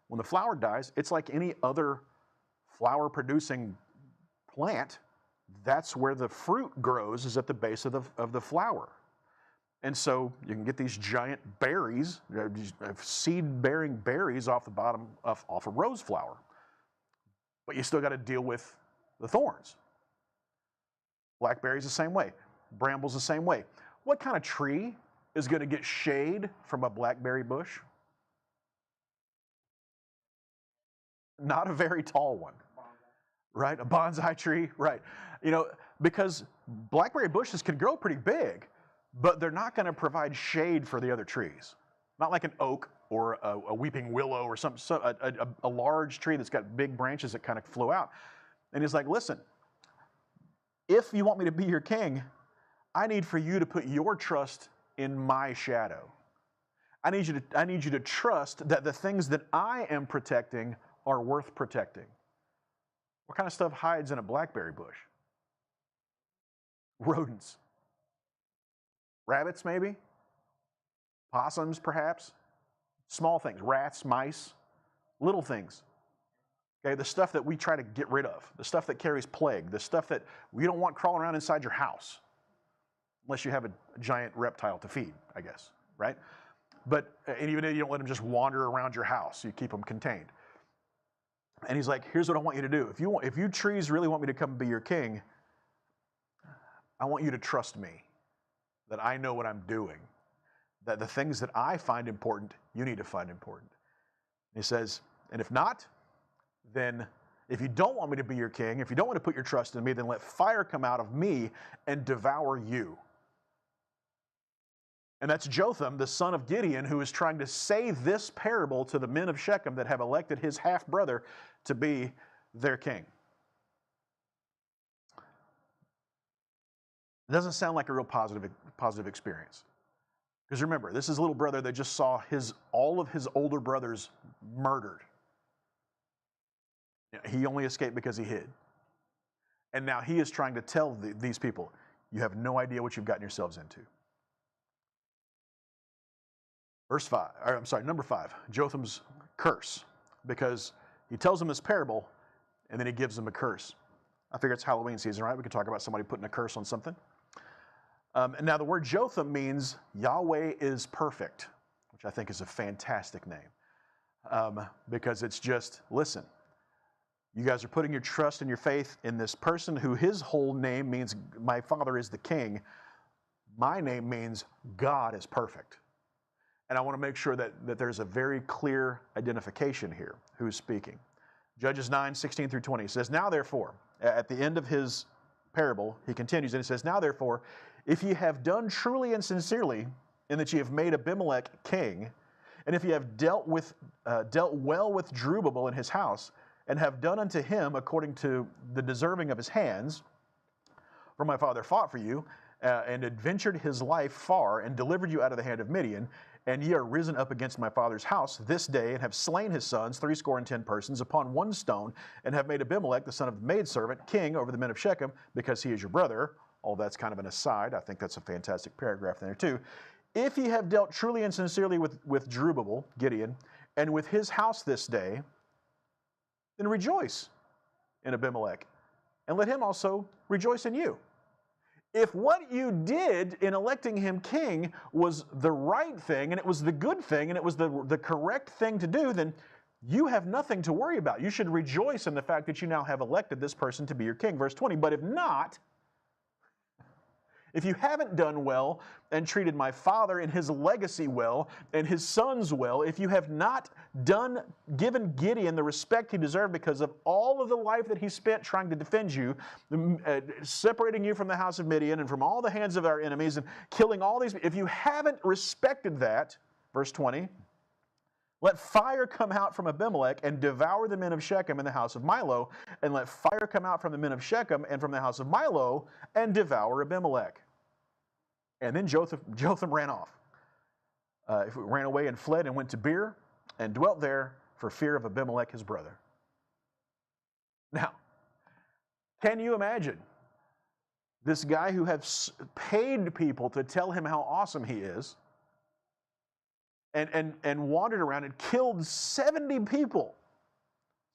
when the flower dies, it's like any other flower-producing plant. That's where the fruit grows, is at the base of the flower. And so you can get these giant berries, seed-bearing berries off the bottom off a rose flower. But you still got to deal with the thorns. Blackberries the same way. Brambles the same way. What kind of tree is going to get shade from a blackberry bush? Not a very tall one, right? A bonsai tree, right? Because blackberry bushes can grow pretty big, but they're not going to provide shade for the other trees. Not like an oak or a weeping willow or a large tree that's got big branches that kind of flow out. And he's like, listen, if you want me to be your king, I need for you to put your trust in my shadow. I need you to trust that the things that I am protecting are worth protecting. What kind of stuff hides in a blackberry bush? Rodents. Rabbits, maybe? Possums, perhaps? Small things. Rats, mice, little things. Okay, the stuff that we try to get rid of, the stuff that carries plague, the stuff that we don't want crawling around inside your house, unless you have a giant reptile to feed, I guess, right? But and even if you don't let them just wander around your house, you keep them contained. And he's like, here's what I want you to do. If you trees really want me to come be your king, I want you to trust me, that I know what I'm doing, that the things that I find important, you need to find important. And he says, and if not, then If you don't want me to be your king, if you don't want to put your trust in me, then let fire come out of me and devour you. And that's Jotham, the son of Gideon, who is trying to say this parable to the men of Shechem that have elected his half-brother to be their king. It doesn't sound like a real positive experience. Because remember, this is a little brother that just saw all of his older brothers murdered. He only escaped because he hid. And now he is trying to tell these people, you have no idea what you've gotten yourselves into. Number 5, Jotham's curse. Because he tells them this parable, and then he gives them a curse. I figure it's Halloween season, right? We can talk about somebody putting a curse on something. And now the word Jotham means Yahweh is perfect, which I think is a fantastic name. Because it's just, listen, you guys are putting your trust and your faith in this person who his whole name means my father is the king. My name means God is perfect. And I want to make sure that there's a very clear identification here who's speaking. Judges 9:16 through 20 says, now therefore, at the end of his parable, he continues and he says, now therefore, if ye have done truly and sincerely, in that ye have made Abimelech king, and if ye have dealt well with Jerubbaal in his house, and have done unto him according to the deserving of his hands, for my father fought for you, and adventured his life far, and delivered you out of the hand of Midian, and ye are risen up against my father's house this day, and have slain his sons, 70 persons, upon one stone, and have made Abimelech, the son of the maidservant, king over the men of Shechem, because he is your brother. All that's kind of an aside. I think that's a fantastic paragraph there too. If ye have dealt truly and sincerely with Jerubbaal, Gideon, and with his house this day, then rejoice in Abimelech, and let him also rejoice in you. If what you did in electing him king was the right thing, and it was the good thing, and it was the correct thing to do, then you have nothing to worry about. You should rejoice in the fact that you now have elected this person to be your king. Verse 20, but if not, if you haven't done well and treated my father and his legacy well and his sons well, if you have not given Gideon the respect he deserved because of all of the life that he spent trying to defend you, separating you from the house of Midian and from all the hands of our enemies and killing all these, if you haven't respected that, verse 20, let fire come out from Abimelech and devour the men of Shechem in the house of Milo, and let fire come out from the men of Shechem and from the house of Milo and devour Abimelech. And then Jotham ran off. Ran away and fled and went to Beer and dwelt there for fear of Abimelech his brother. Now, can you imagine this guy who has paid people to tell him how awesome he is and wandered around and killed 70 people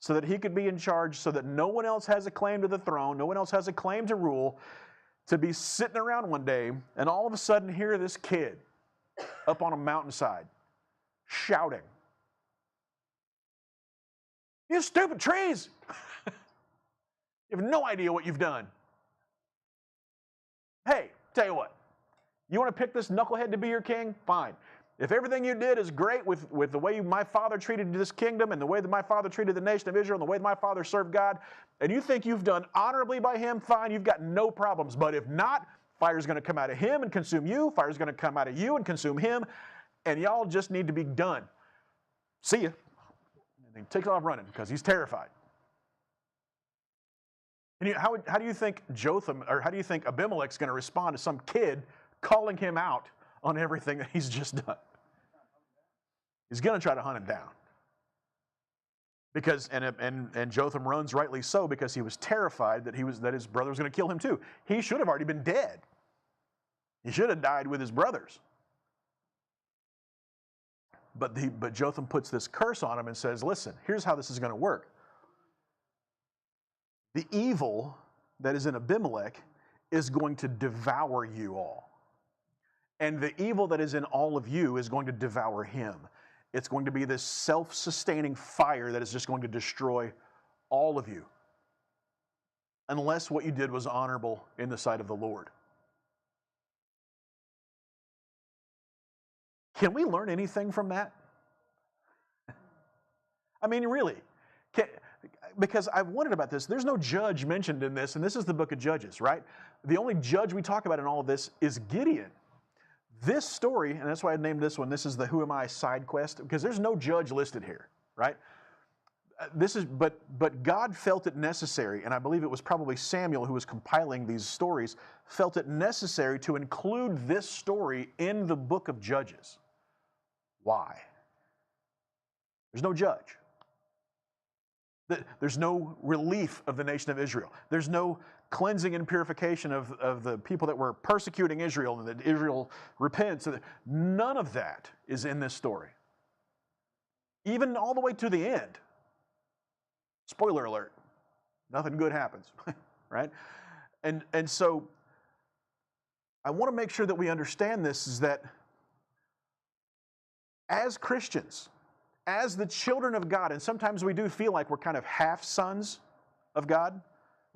so that he could be in charge, so that no one else has a claim to the throne, no one else has a claim to rule, to be sitting around one day and all of a sudden hear this kid up on a mountainside shouting, "You stupid trees! You have no idea what you've done. Hey, tell you what, you want to pick this knucklehead to be your king? Fine. If everything you did is great with the way my father treated this kingdom and the way that my father treated the nation of Israel and the way that my father served God, and you think you've done honorably by him, fine, you've got no problems. But if not, fire's going to come out of him and consume you. Fire's going to come out of you and consume him. And y'all just need to be done. See ya." And he takes off running because he's terrified. And how do you think Jotham, or how do you think Abimelech's going to respond to some kid calling him out on everything that he's just done? He's going to try to hunt him down. Because and Jotham runs rightly so, because he was terrified that his brother was going to kill him too. He should have already been dead. He should have died with his brothers. But Jotham puts this curse on him and says, "Listen, here's how this is going to work. The evil that is in Abimelech is going to devour you all. And the evil that is in all of you is going to devour him. It's going to be this self-sustaining fire that is just going to destroy all of you, unless what you did was honorable in the sight of the Lord." Can we learn anything from that? I mean, really, because I've wondered about this. There's no judge mentioned in this, and this is the book of Judges, right? The only judge we talk about in all of this is Gideon. This story, and that's why I named this one, this is the Who Am I side quest, because there's no judge listed here, right? But God felt it necessary, and I believe it was probably Samuel who was compiling these stories, felt it necessary to include this story in the book of Judges. Why? There's no judge. There's no relief of the nation of Israel. There's no cleansing and purification of the people that were persecuting Israel and that Israel repents. None of that is in this story. Even all the way to the end. Spoiler alert, nothing good happens, right? And so I want to make sure that we understand this, is that as Christians, as the children of God, and sometimes we do feel like we're kind of half sons of God,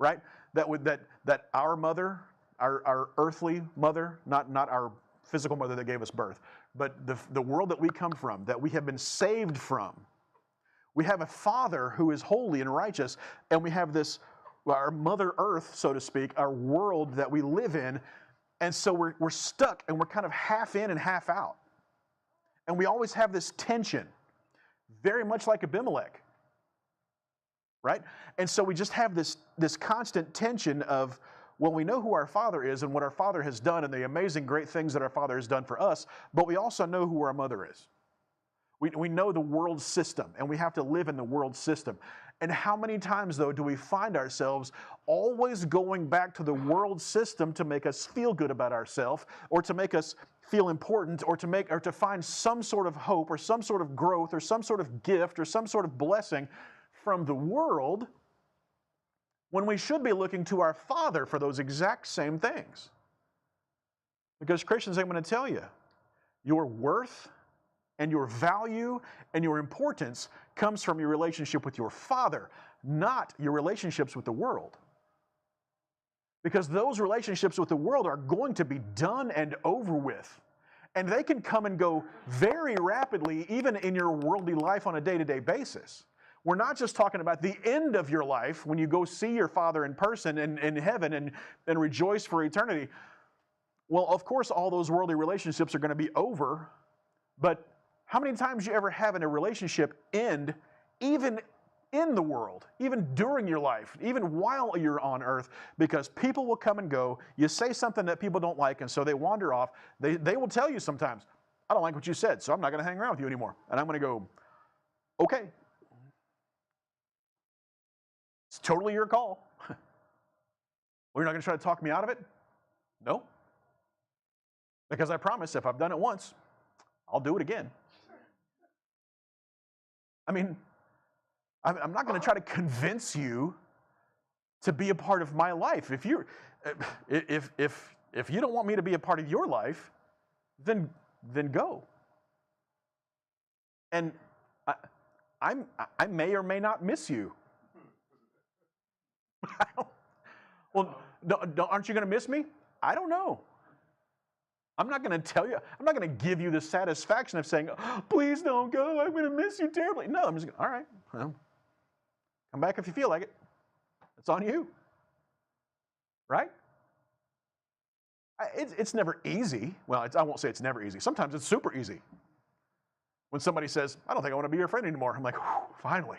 right? That our mother, our earthly mother, not our physical mother that gave us birth, but the world that we come from, that we have been saved from. We have a Father who is holy and righteous, and we have this, our Mother Earth, so to speak, our world that we live in, and so we're stuck, and we're kind of half in and half out. And we always have this tension, very much like Abimelech, right? And so we just have this constant tension of, well, we know who our Father is and what our Father has done and the amazing great things that our Father has done for us, but we also know who our mother is. We know the world system, and we have to live in the world system. And how many times, though, do we find ourselves always going back to the world system to make us feel good about ourselves, or to make us feel important, or to find some sort of hope, or some sort of growth, or some sort of gift, or some sort of blessing from the world, when we should be looking to our Father for those exact same things? Because Christians, I'm going to tell you, your worth and your value and your importance comes from your relationship with your Father, not your relationships with the world. Because those relationships with the world are going to be done and over with. And they can come and go very rapidly, even in your worldly life on a day-to-day basis. We're not just talking about the end of your life when you go see your Father in person in heaven and rejoice for eternity. Well, of course, all those worldly relationships are going to be over, but how many times you ever have in a relationship end, even in the world, even during your life, even while you're on earth, because people will come and go. You say something that people don't like, and so they wander off. They will tell you sometimes, I don't like what you said, so I'm not going to hang around with you anymore. And I'm going to go, okay. It's totally your call. Well, you're not going to try to talk me out of it? No. Because I promise if I've done it once, I'll do it again. I mean, I'm not going to try to convince you to be a part of my life. If you don't want me to be a part of your life, then go. And I may or may not miss you. Well, aren't you going to miss me? I don't know. I'm not going to tell you, I'm not going to give you the satisfaction of saying, oh, please don't go, I'm going to miss you terribly. No, I'm just going, all right, well, come back if you feel like it. It's on you. Right? It's never easy. Well, I won't say it's never easy. Sometimes it's super easy. When somebody says, I don't think I want to be your friend anymore, I'm like, finally.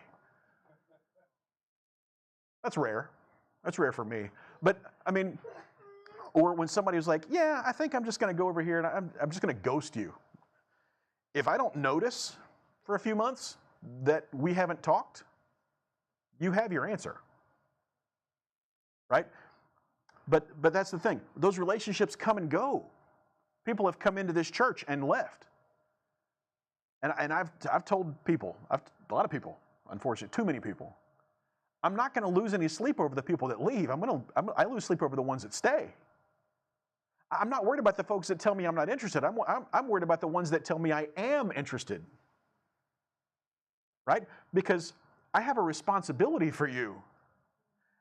That's rare. That's rare for me. But, I mean, or when somebody was like, yeah, I think I'm just going to go over here and I'm just going to ghost you. If I don't notice for a few months that we haven't talked, you have your answer. Right? But that's the thing. Those relationships come and go. People have come into this church and left. And I've told people, a lot of people, unfortunately, too many people, I'm not going to lose any sleep over the people that leave. I lose sleep over the ones that stay. I'm not worried about the folks that tell me I'm not interested. I'm worried about the ones that tell me I am interested. Right? Because I have a responsibility for you.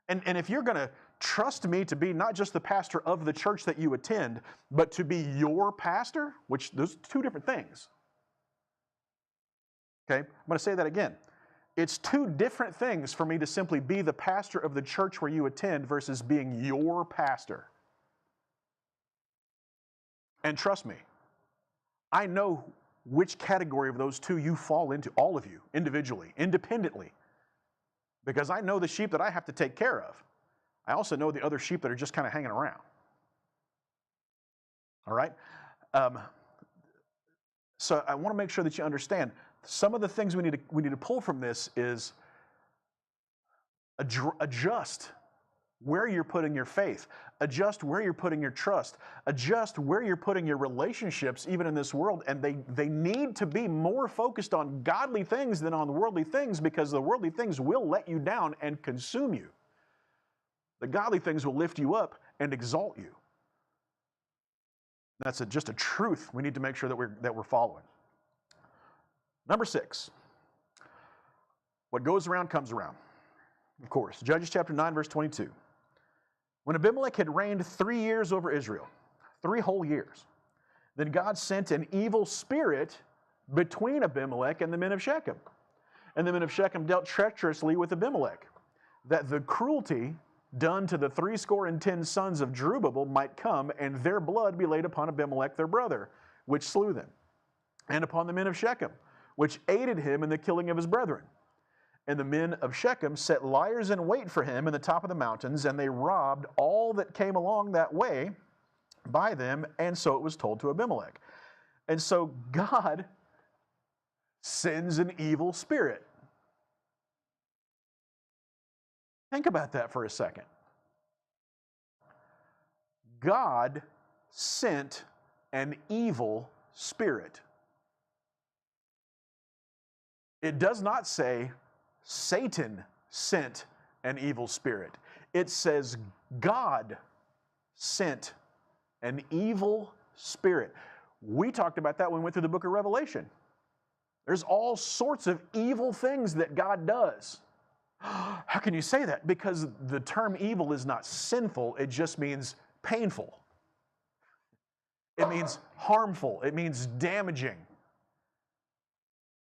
And if you're going to trust me to be not just the pastor of the church that you attend, but to be your pastor, which those are two different things. Okay? I'm going to say that again. It's two different things for me to simply be the pastor of the church where you attend versus being your pastor. And trust me, I know which category of those two you fall into, all of you, individually, independently, because I know the sheep that I have to take care of. I also know the other sheep that are just kind of hanging around. All right? So I want to make sure that you understand some of the things we need to pull from this is adjust where you're putting your faith, adjust where you're putting your trust, adjust where you're putting your relationships even in this world, and they need to be more focused on godly things than on worldly things, because the worldly things will let you down and consume you. The godly things will lift you up and exalt you. That's just a truth we need to make sure that we're following. Number 6, what goes around comes around. Of course, Judges chapter 9, verse 22. When Abimelech had reigned 3 years over Israel, 3 whole years, then God sent an evil spirit between Abimelech and the men of Shechem. And the men of Shechem dealt treacherously with Abimelech, that the cruelty done to the 70 sons of Jerubbaal might come, and their blood be laid upon Abimelech their brother, which slew them, and upon the men of Shechem, which aided him in the killing of his brethren. And the men of Shechem set liers in wait for him in the top of the mountains, and they robbed all that came along that way by them, and so it was told to Abimelech. And so God sends an evil spirit. Think about that for a second. God sent an evil spirit. It does not say Satan sent an evil spirit. It says God sent an evil spirit. We talked about that when we went through the book of Revelation. There's all sorts of evil things that God does. How can you say that? Because the term evil is not sinful, it just means painful. It means harmful. It means damaging.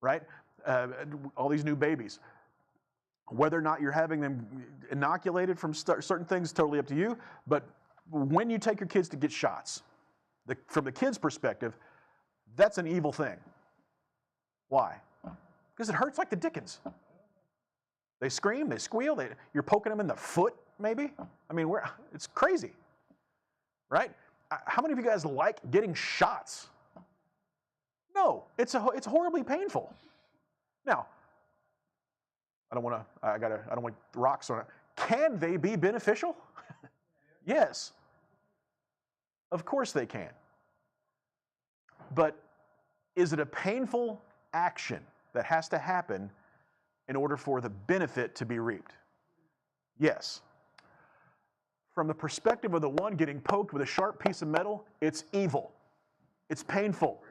Right? All these new babies. Whether or not you're having them inoculated from certain things, totally up to you. But when you take your kids to get shots, from the kid's perspective, that's an evil thing. Why? Because it hurts like the dickens. They scream, they squeal, you're poking them in the foot, maybe? I mean, it's crazy, right? How many of you guys like getting shots? No, it's horribly painful. Now, I don't want rocks on it. Can they be beneficial? Yes. Of course they can. But is it a painful action that has to happen in order for the benefit to be reaped? Yes. From the perspective of the one getting poked with a sharp piece of metal, it's evil. It's painful.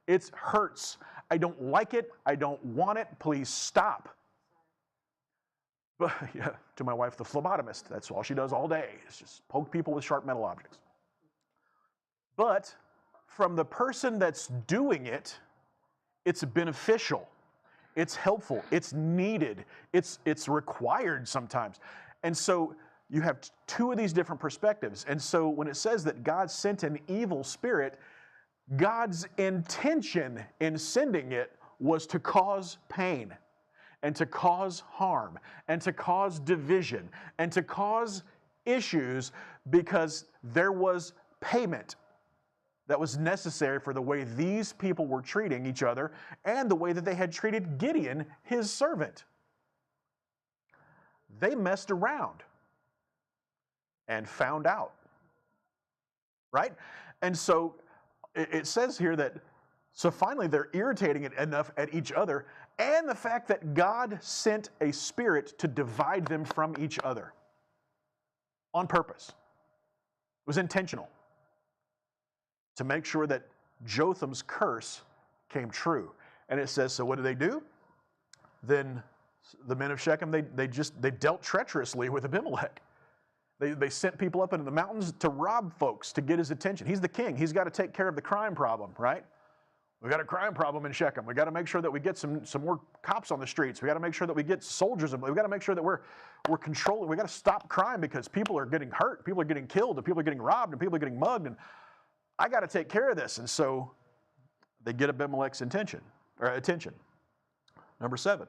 It hurts. I don't like it. I don't want it. Please stop. But yeah, to my wife, the phlebotomist, that's all she does all day, is just poke people with sharp metal objects. But from the person that's doing it, it's beneficial. It's helpful. It's needed. It's required sometimes. And so you have 2 of these different perspectives. And so when it says that God sent an evil spirit, God's intention in sending it was to cause pain and to cause harm and to cause division and to cause issues, because there was payment that was necessary for the way these people were treating each other and the way that they had treated Gideon, his servant. They messed around and found out, right? And so it says here that, so finally they're irritating it enough at each other, and the fact that God sent a spirit to divide them from each other on purpose. It was intentional to make sure that Jotham's curse came true. And it says, so what do? Then the men of Shechem, they dealt treacherously with Abimelech. They sent people up into the mountains to rob folks, to get his attention. He's the king. He's got to take care of the crime problem, right? We got a crime problem in Shechem. We got to make sure that we get some more cops on the streets. We got to make sure that we get soldiers. We got to make sure that we're controlling. We got to stop crime because people are getting hurt, people are getting killed, and people are getting robbed, and people are getting mugged, and I got to take care of this. And so they get Abimelech's attention. Number 7,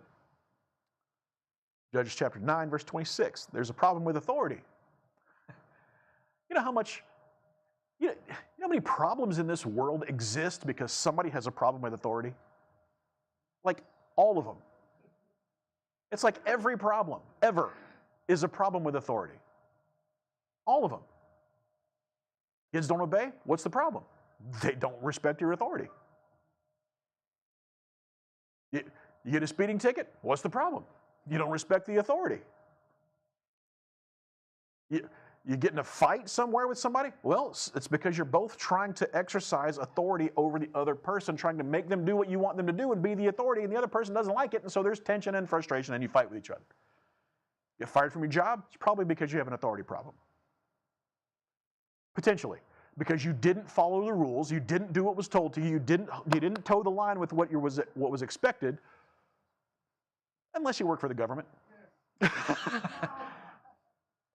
Judges chapter 9, verse 26. There's a problem with authority. You know how many problems in this world exist because somebody has a problem with authority? Like all of them. It's like every problem ever is a problem with authority. All of them. Kids don't obey. What's the problem? They don't respect your authority. You get a speeding ticket. What's the problem? You don't respect the authority. You get in a fight somewhere with somebody? Well, it's because you're both trying to exercise authority over the other person, trying to make them do what you want them to do and be the authority, and the other person doesn't like it, and so there's tension and frustration, and you fight with each other. You get fired from your job? It's probably because you have an authority problem. Potentially. Because you didn't follow the rules, you didn't do what was told to you, you didn't toe the line with what was expected, unless you work for the government.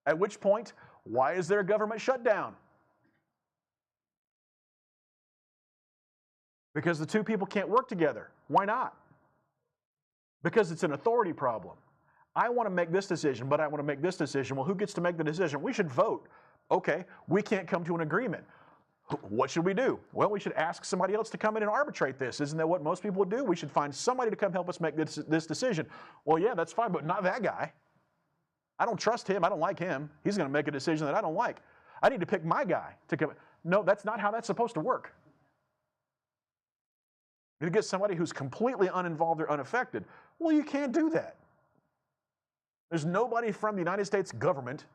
At which point, why is there a government shutdown? Because the two people can't work together. Why not? Because it's an authority problem. I want to make this decision, but I want to make this decision. Well, who gets to make the decision? We should vote. Okay, we can't come to an agreement. What should we do? Well, we should ask somebody else to come in and arbitrate this. Isn't that what most people would do? We should find somebody to come help us make this decision. Well, yeah, that's fine, but not that guy. I don't trust him. I don't like him. He's going to make a decision that I don't like. I need to pick my guy to come. No, that's not how that's supposed to work. You get somebody who's completely uninvolved or unaffected. Well, you can't do that. There's nobody from the United States government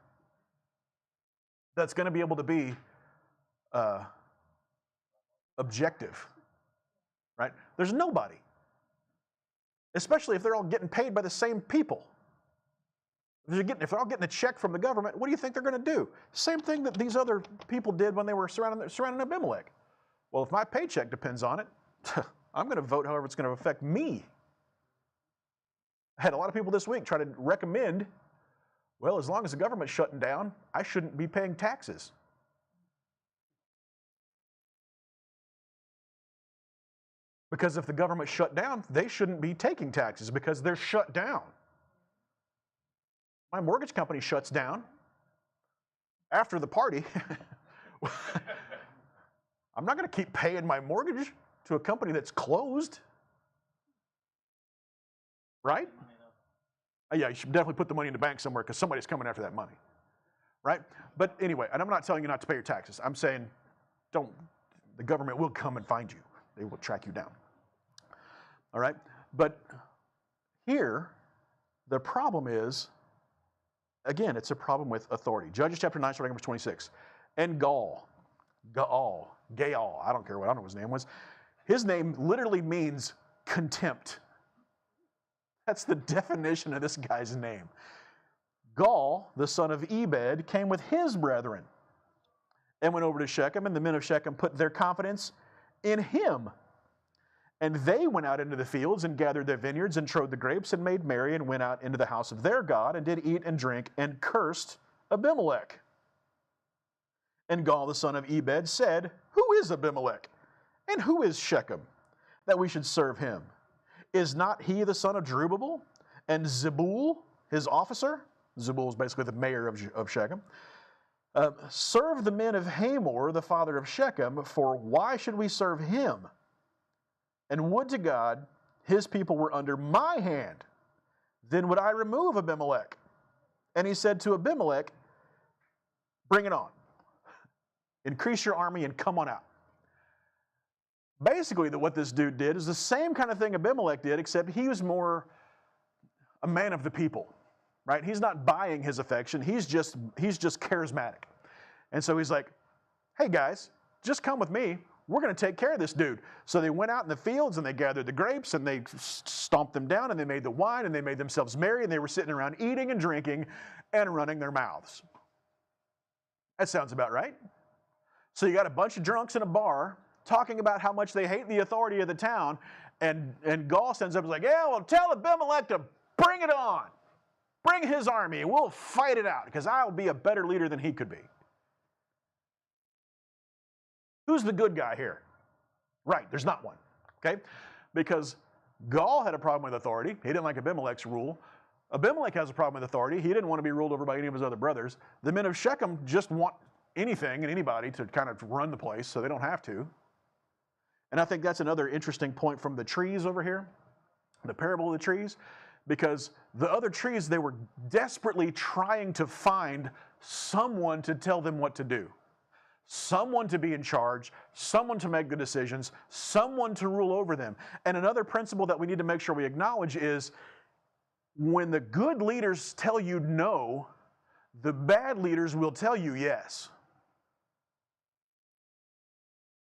that's going to be able to be objective, right? There's nobody. Especially if they're all getting paid by the same people. If they're all getting a check from the government, what do you think they're going to do? Same thing that these other people did when they were surrounding Abimelech. Well, if my paycheck depends on it, I'm going to vote however it's going to affect me. I had a lot of people this week try to recommend, well, as long as the government's shutting down, I shouldn't be paying taxes. Because if the government shut down, they shouldn't be taking taxes because they're shut down. My mortgage company shuts down after the party. I'm not going to keep paying my mortgage to a company that's closed. Right? Yeah, you should definitely put the money in the bank somewhere because somebody's coming after that money. Right? But anyway, and I'm not telling you not to pay your taxes. I'm saying the government will come and find you. They will track you down. All right? But here, the problem is, again, it's a problem with authority. Judges chapter 9, starting verse 26. And Gaal, I don't care what, I don't know what his name was. His name literally means contempt. That's the definition of this guy's name. Gaal, the son of Ebed, came with his brethren and went over to Shechem, and the men of Shechem put their confidence in him. And they went out into the fields and gathered their vineyards and trode the grapes and made merry and went out into the house of their God and did eat and drink and cursed Abimelech. And Gaal, the son of Ebed, said, Who is Abimelech? And who is Shechem, that we should serve him? Is not he the son of Jerubbaal? And Zebul, his officer, Zebul is basically the mayor of Shechem, serve the men of Hamor, the father of Shechem, for why should we serve him? And would to God his people were under my hand, then would I remove Abimelech. And he said to Abimelech, Bring it on. Increase your army and come on out. Basically, what this dude did is the same kind of thing Abimelech did, except he was more a man of the people, right? He's not buying his affection. He's just charismatic. And so he's like, hey guys, just come with me. We're going to take care of this dude. So they went out in the fields and they gathered the grapes and they stomped them down and they made the wine and they made themselves merry and they were sitting around eating and drinking and running their mouths. That sounds about right. So you got a bunch of drunks in a bar talking about how much they hate the authority of the town, and Gaul stands up and is like, yeah, well, tell Abimelech to bring it on. Bring his army, and we'll fight it out, because I'll be a better leader than he could be. Who's the good guy here? Right, there's not one, okay? Because Gaul had a problem with authority. He didn't like Abimelech's rule. Abimelech has a problem with authority. He didn't want to be ruled over by any of his other brothers. The men of Shechem just want anything and anybody to kind of run the place so they don't have to. And I think that's another interesting point from the trees over here, the parable of the trees, because the other trees, they were desperately trying to find someone to tell them what to do. Someone to be in charge, someone to make the decisions, someone to rule over them. And another principle that we need to make sure we acknowledge is when the good leaders tell you no, the bad leaders will tell you yes.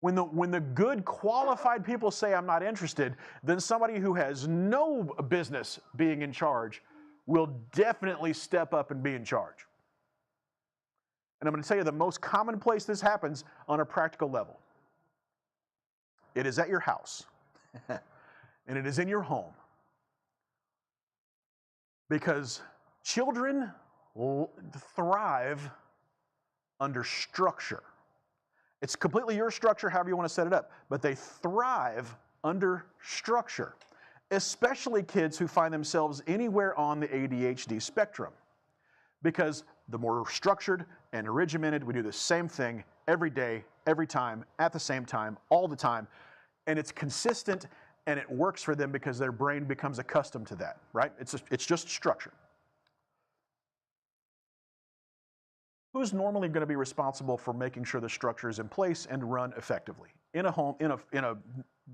When the good, qualified people say, I'm not interested, then somebody who has no business being in charge will definitely step up and be in charge. And I'm going to tell you the most common place this happens on a practical level. It is at your house. And it is in your home. Because children thrive under structure. It's completely your structure, however you want to set it up, but they thrive under structure, especially kids who find themselves anywhere on the ADHD spectrum. Because the more structured and regimented, we do the same thing every day, every time, at the same time, all the time, and it's consistent and it works for them because their brain becomes accustomed to that, right? It's just structure. Who's normally going to be responsible for making sure the structure is in place and run effectively? In a home, in a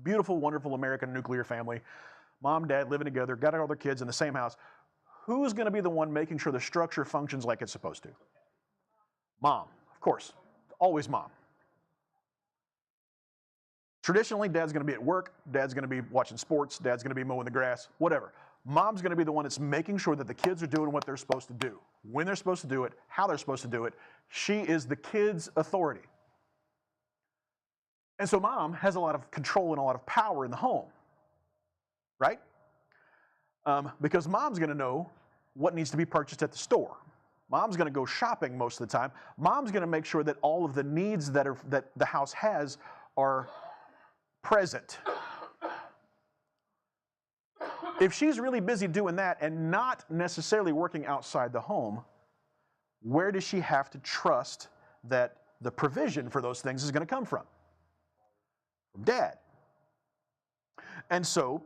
beautiful, wonderful American nuclear family, mom, dad living together, got all their kids in the same house, who's going to be the one making sure the structure functions like it's supposed to? Mom, of course, always mom. Traditionally, dad's going to be at work, dad's going to be watching sports, dad's going to be mowing the grass, whatever. Mom's going to be the one that's making sure that the kids are doing what they're supposed to do, when they're supposed to do it, how they're supposed to do it. She is the kid's authority. And so mom has a lot of control and a lot of power in the home, right? Because mom's going to know what needs to be purchased at the store. Mom's going to go shopping most of the time. Mom's going to make sure that all of the needs that the house has are present. If she's really busy doing that and not necessarily working outside the home, where does she have to trust that the provision for those things is going to come from? From dad. And so,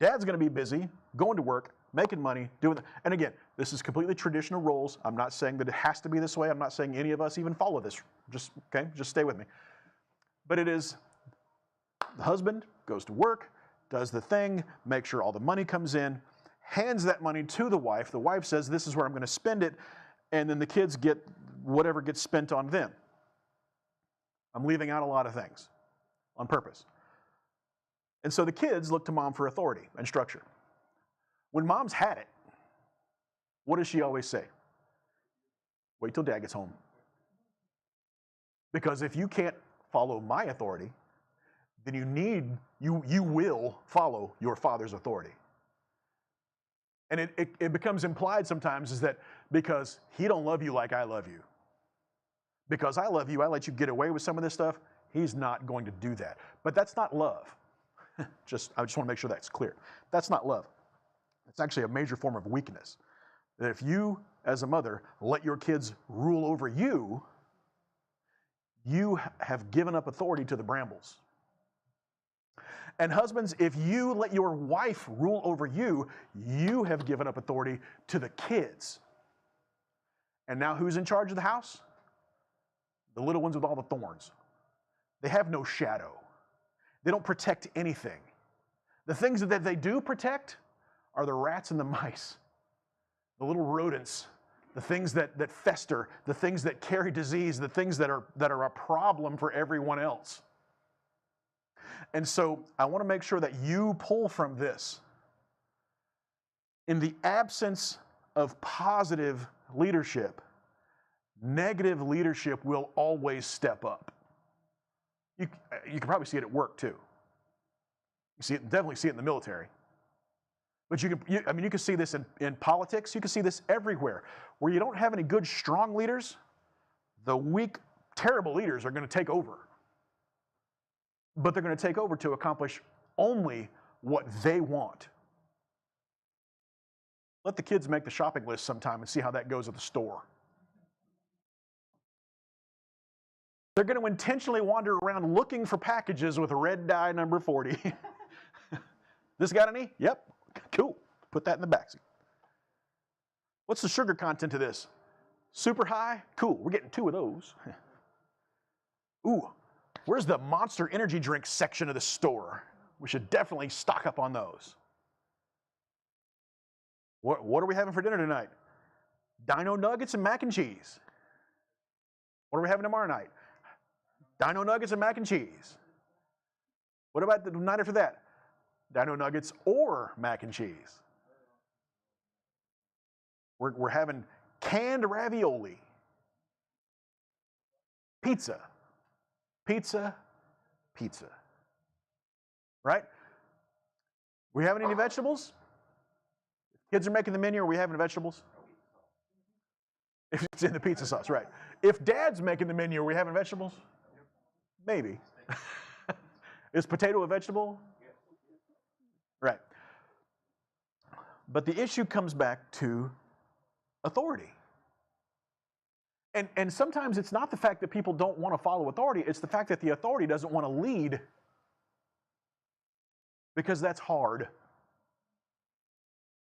dad's going to be busy, going to work, making money, doing that. And again, this is completely traditional roles. I'm not saying that it has to be this way. I'm not saying any of us even follow this. Just stay with me. But it is, the husband goes to work, does the thing, makes sure all the money comes in, hands that money to the wife. The wife says, this is where I'm going to spend it, and then the kids get whatever gets spent on them. I'm leaving out a lot of things on purpose. And so the kids look to mom for authority and structure. When mom's had it, what does she always say? Wait till dad gets home. Because if you can't follow my authority, then you will follow your father's authority. And it becomes implied sometimes is that because he don't love you like I love you. Because I love you, I let you get away with some of this stuff, he's not going to do that. But that's not love. I just want to make sure that's clear. That's not love. It's actually a major form of weakness. That if you, as a mother, let your kids rule over you, you have given up authority to the brambles. And husbands, if you let your wife rule over you, you have given up authority to the kids. And now who's in charge of the house? The little ones with all the thorns. They have no shadow. They don't protect anything. The things that they do protect are the rats and the mice, the little rodents, the things that fester, the things that carry disease, the things that are a problem for everyone else. And so I want to make sure that you pull from this. In the absence of positive leadership, negative leadership will always step up. You can probably see it at work too. You see it, definitely see it in the military. But you can see this in politics. You can see this everywhere. Where you don't have any good, strong leaders, the weak, terrible leaders are going to take over. But they're going to take over to accomplish only what they want. Let the kids make the shopping list sometime and see how that goes at the store. They're going to intentionally wander around looking for packages with red dye number 40. This got any? Yep. Cool. Put that in the backseat. What's the sugar content of this? Super high? Cool. We're getting 2 of those. Ooh, where's the Monster energy drink section of the store? We should definitely stock up on those. What are we having for dinner tonight? Dino nuggets and mac and cheese. What are we having tomorrow night? Dino nuggets and mac and cheese. What about the night after that? Dino nuggets or mac and cheese. We're having canned ravioli. Pizza. Pizza. Pizza. Right? We having any vegetables? Kids are making the menu. Are we having vegetables? If it's in the pizza sauce, right. If Dad's making the menu, are we having vegetables? Maybe. Is potato a vegetable? Right. But the issue comes back to authority. And sometimes it's not the fact that people don't want to follow authority, it's the fact that the authority doesn't want to lead, because that's hard.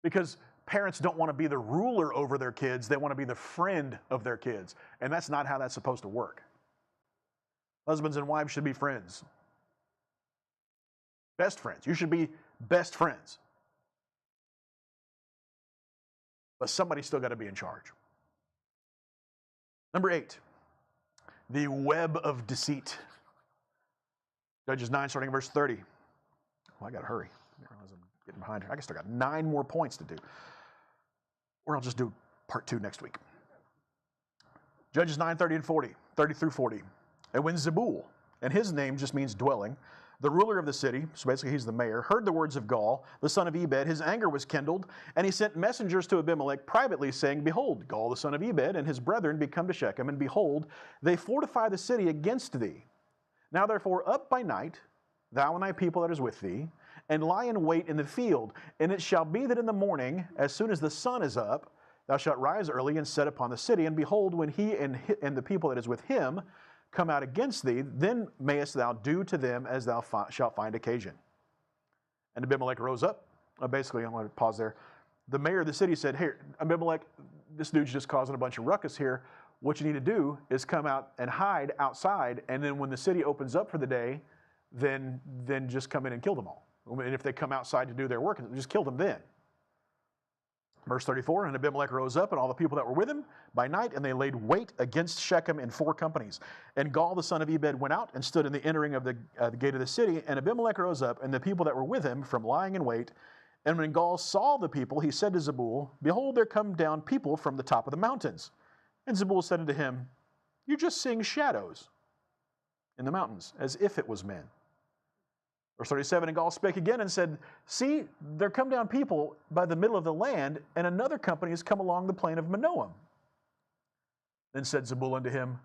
Because parents don't want to be the ruler over their kids, they want to be the friend of their kids. And that's not how that's supposed to work. Husbands and wives should be friends. Best friends. You should be best friends. But somebody's still got to be in charge. Number 8, the web of deceit. Judges 9, starting in verse 30. Well, I got to hurry. I realize I'm getting behind here. I still got 9 more points to do. Or I'll just do part 2 next week. Judges 9, 30 through 40. And when Zebul, and his name just means dwelling, the ruler of the city, so basically he's the mayor, heard the words of Gaal, the son of Ebed, his anger was kindled, and he sent messengers to Abimelech privately, saying, Behold, Gaal, the son of Ebed, and his brethren be come to Shechem, and behold, they fortify the city against thee. Now therefore up by night, thou and thy people that is with thee, and lie in wait in the field. And it shall be that in the morning, as soon as the sun is up, thou shalt rise early and set upon the city. And behold, when he and the people that is with him come out against thee, then mayest thou do to them as thou shalt find occasion. And Abimelech rose up. Basically, I'm going to pause there. The mayor of the city said, Hey, Abimelech, this dude's just causing a bunch of ruckus here. What you need to do is come out and hide outside, and then when the city opens up for the day, then just come in and kill them all. And if they come outside to do their work, just kill them then. Verse 34, and Abimelech rose up and all the people that were with him by night, and they laid wait against Shechem in 4 companies. And Gaal the son of Ebed went out and stood in the entering of the gate of the city, and Abimelech rose up, and the people that were with him from lying in wait. And when Gaal saw the people, he said to Zebul, Behold, there come down people from the top of the mountains. And Zebul said unto him, You're just seeing shadows in the mountains, as if it was men. Verse 37, and Gaal spake again and said, See, there come down people by the middle of the land, and another company has come along the plain of Manoam. Then said Zebul unto him,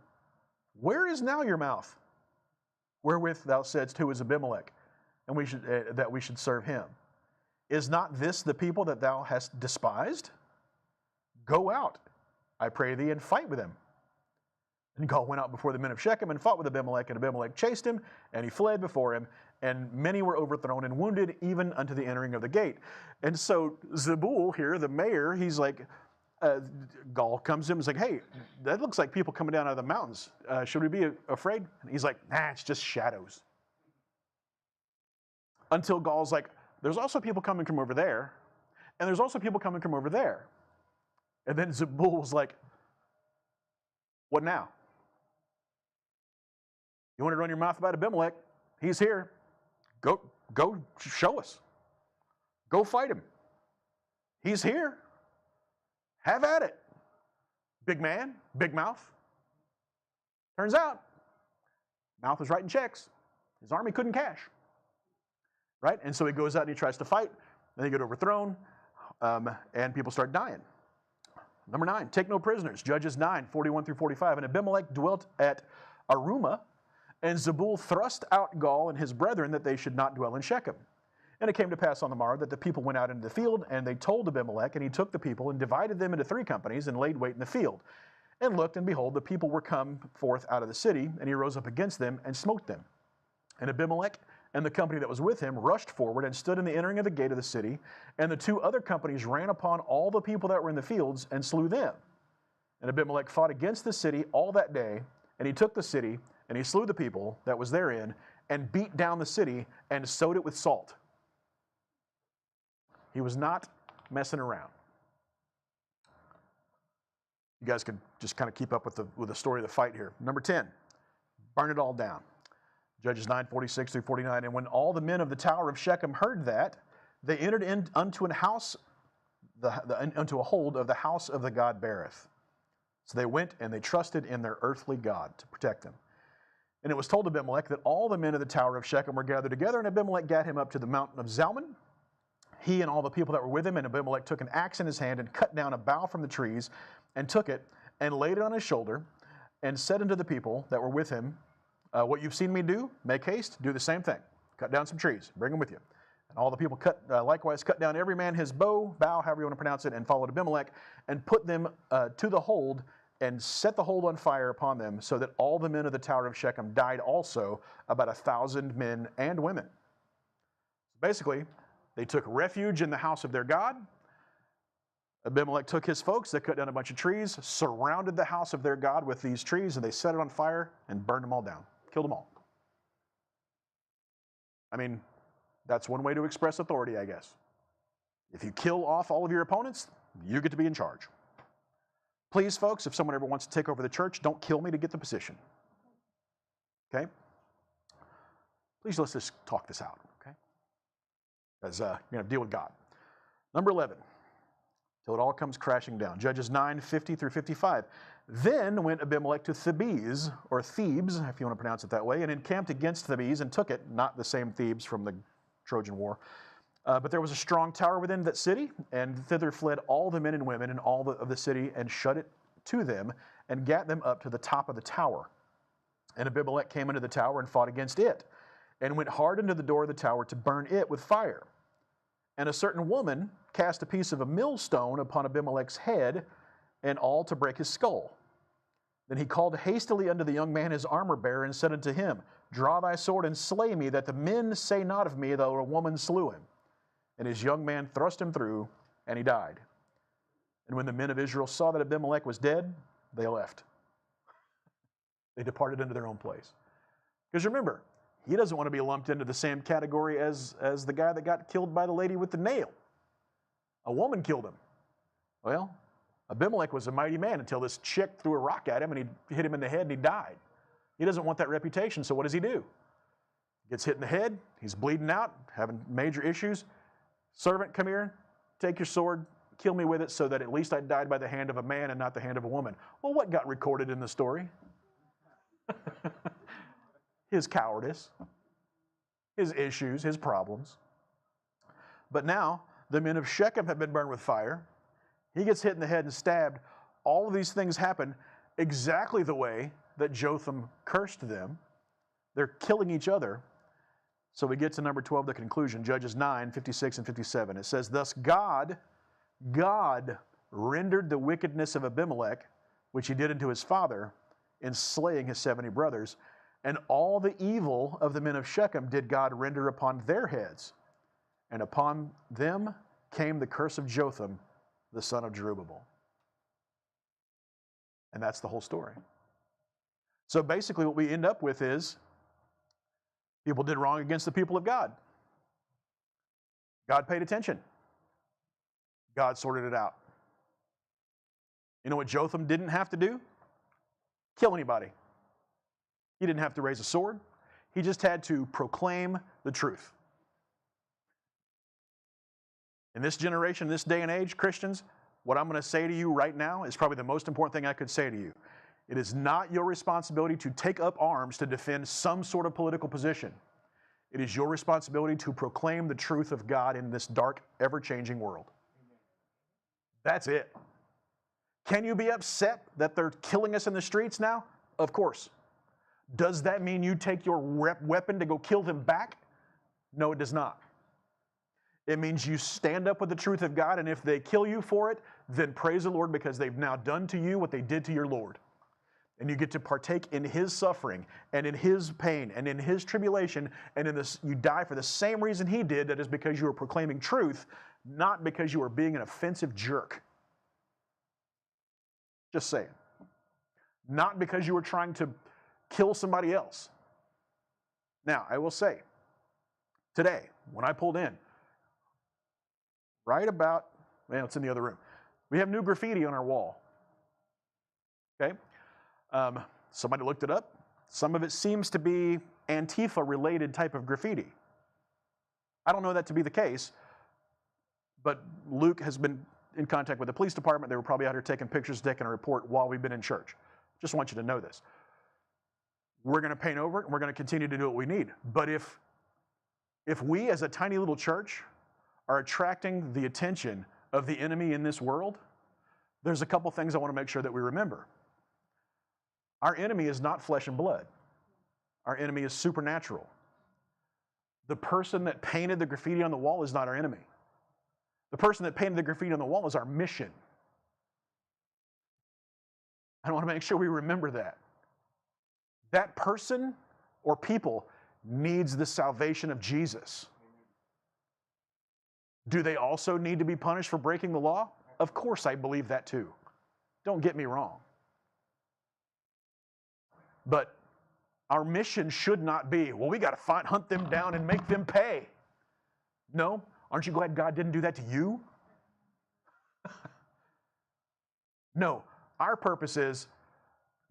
Where is now your mouth, wherewith thou saidst, Who is Abimelech, and that we should serve him? Is not this the people that thou hast despised? Go out, I pray thee, and fight with him. And Gaal went out before the men of Shechem and fought with Abimelech, and Abimelech chased him, and he fled before him. And many were overthrown and wounded, even unto the entering of the gate. And so Zebul here, the mayor, he's like, Gaal comes to him and is like, Hey, that looks like people coming down out of the mountains. Should we be afraid? And he's like, Nah, it's just shadows. Until Gaal's like, There's also people coming from over there, and there's also people coming from over there. And then Zebul was like, What now? You want to run your mouth about Abimelech? He's here. Go show us. Go fight him. He's here. Have at it. Big man, big mouth. Turns out, Mouth was writing checks. His army couldn't cash. Right? And so he goes out and he tries to fight. Then they get overthrown, and people start dying. Number 9, take no prisoners. Judges 9, 41 through 45. And Abimelech dwelt at Arumah, and Zebul thrust out Gaul and his brethren that they should not dwell in Shechem. And it came to pass on the morrow that the people went out into the field, and they told Abimelech, and he took the people and divided them into 3 companies and laid wait in the field. And looked, and behold, the people were come forth out of the city, and he rose up against them and smote them. And Abimelech and the company that was with him rushed forward and stood in the entering of the gate of the city, and the 2 other companies ran upon all the people that were in the fields and slew them. And Abimelech fought against the city all that day, and he took the city, and he slew the people that was therein, and beat down the city, and sowed it with salt. He was not messing around. You guys can just kind of keep up with the story of the fight here. Number 10, burn it all down. Judges 9, 46 through 49. And when all the men of the tower of Shechem heard that, they entered in unto an house, unto a hold of the house of the god Berith. So they went and they trusted in their earthly god to protect them. And it was told Abimelech that all the men of the tower of Shechem were gathered together, and Abimelech gat him up to the mountain of Zalmon, he and all the people that were with him. And Abimelech took an axe in his hand and cut down a bough from the trees and took it and laid it on his shoulder and said unto the people that were with him, what you've seen me do, make haste, do the same thing. Cut down some trees, bring them with you. And all the people likewise cut down every man his bow, however you want to pronounce it, and followed Abimelech and put them to the hold and set the hold on fire upon them, so that all the men of the tower of Shechem died also, about 1,000 men and women. Basically, they took refuge in the house of their god. Abimelech took his folks, they cut down a bunch of trees, surrounded the house of their god with these trees, and they set it on fire and burned them all down, killed them all. I mean, that's one way to express authority, I guess. If you kill off all of your opponents, you get to be in charge. Please, folks, if someone ever wants to take over the church, don't kill me to get the position. Okay? Please, let's just talk this out, okay? As you're going to deal with God. Number 11, till it all comes crashing down. Judges 9, 50 through 55. Then went Abimelech to Thebes, or Thebes, if you want to pronounce it that way, and encamped against Thebes and took it, not the same Thebes from the Trojan War. But there was a strong tower within that city, and thither fled all the men and women and all of the city, and shut it to them, and gat them up to the top of the tower. And Abimelech came into the tower and fought against it, and went hard into the door of the tower to burn it with fire. And a certain woman cast a piece of a millstone upon Abimelech's head, and all to break his skull. Then he called hastily unto the young man his armor-bearer, and said unto him, Draw thy sword and slay me, that the men say not of me that a woman slew him. And his young man thrust him through, and he died. And when the men of Israel saw that Abimelech was dead, they left. They departed into their own place. Because remember, he doesn't want to be lumped into the same category as the guy that got killed by the lady with the nail. A woman killed him. Well, Abimelech was a mighty man until this chick threw a rock at him, and he hit him in the head, and he died. He doesn't want that reputation, so what does he do? Gets hit in the head, he's bleeding out, having major issues. Servant, come here, take your sword, kill me with it, so that at least I died by the hand of a man and not the hand of a woman. Well, what got recorded in the story? His cowardice, his issues, his problems. But now, the men of Shechem have been burned with fire. He gets hit in the head and stabbed. All of these things happen exactly the way that Jotham cursed them. They're killing each other. So we get to number 12, the conclusion, Judges 9, 56 and 57. It says, Thus God rendered the wickedness of Abimelech, which he did unto his father, in slaying his 70 brothers, and all the evil of the men of Shechem did God render upon their heads. And upon them came the curse of Jotham, the son of Jerubbaal. And that's the whole story. So basically what we end up with is, people did wrong against the people of God. God paid attention. God sorted it out. You know what Jotham didn't have to do? Kill anybody. He didn't have to raise a sword. He just had to proclaim the truth. In this generation, this day and age, Christians, what I'm going to say to you right now is probably the most important thing I could say to you. It is not your responsibility to take up arms to defend some sort of political position. It is your responsibility to proclaim the truth of God in this dark, ever-changing world. That's it. Can you be upset that they're killing us in the streets now? Of course. Does that mean you take your weapon to go kill them back? No, it does not. It means you stand up with the truth of God, and if they kill you for it, then praise the Lord, because they've now done to you what they did to your Lord. And you get to partake in His suffering and in His pain and in His tribulation, and in this, you die for the same reason He did, that is because you are proclaiming truth, not because you are being an offensive jerk. Just saying. Not because you were trying to kill somebody else. Now, I will say, today, when I pulled in, right about, well, it's in the other room, we have new graffiti on our wall. Okay? Somebody looked it up. Some of it seems to be Antifa-related type of graffiti. I don't know that to be the case, but Luke has been in contact with the police department. They were probably out here taking pictures, taking a report while we've been in church. Just want you to know this. We're going to paint over it, and we're going to continue to do what we need. But if we as a tiny little church are attracting the attention of the enemy in this world, there's a couple things I want to make sure that we remember. Our enemy is not flesh and blood. Our enemy is supernatural. The person that painted the graffiti on the wall is not our enemy. The person that painted the graffiti on the wall is our mission. I want to make sure we remember that. That person or people needs the salvation of Jesus. Do they also need to be punished for breaking the law? Of course, I believe that too. Don't get me wrong. But our mission should not be, well, we got to hunt them down and make them pay. No. Aren't you glad God didn't do that to you? No. Our purpose is,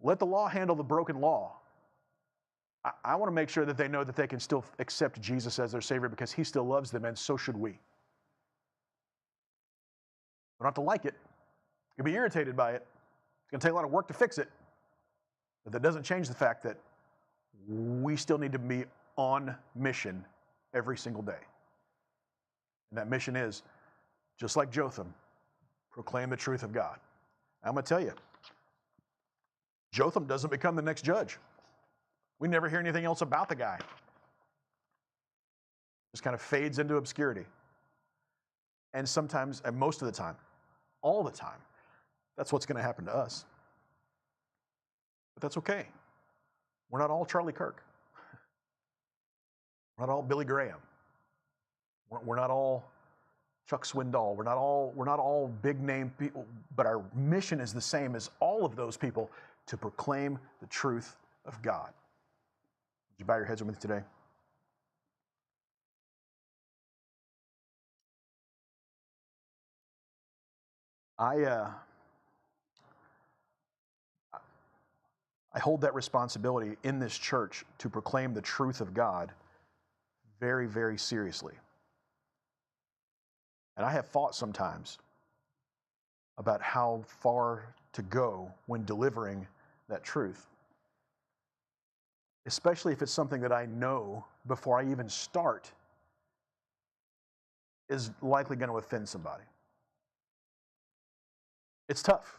let the law handle the broken law. I want to make sure that they know that they can still accept Jesus as their Savior, because He still loves them, and so should we. We don't have to like it. You'll be irritated by it. It's going to take a lot of work to fix it. But that doesn't change the fact that we still need to be on mission every single day. And that mission is, just like Jotham, proclaim the truth of God. I'm going to tell you, Jotham doesn't become the next judge. We never hear anything else about the guy. Just kind of fades into obscurity. And sometimes, and most of the time, all the time, that's what's going to happen to us. But that's okay. We're not all Charlie Kirk. We're not all Billy Graham. We're not all Chuck Swindoll. We're not all big name people, but our mission is the same as all of those people, to proclaim the truth of God. Would you bow your heads with me today? I hold that responsibility in this church to proclaim the truth of God very, very seriously. And I have thought sometimes about how far to go when delivering that truth, especially if it's something that I know before I even start is likely going to offend somebody. It's tough,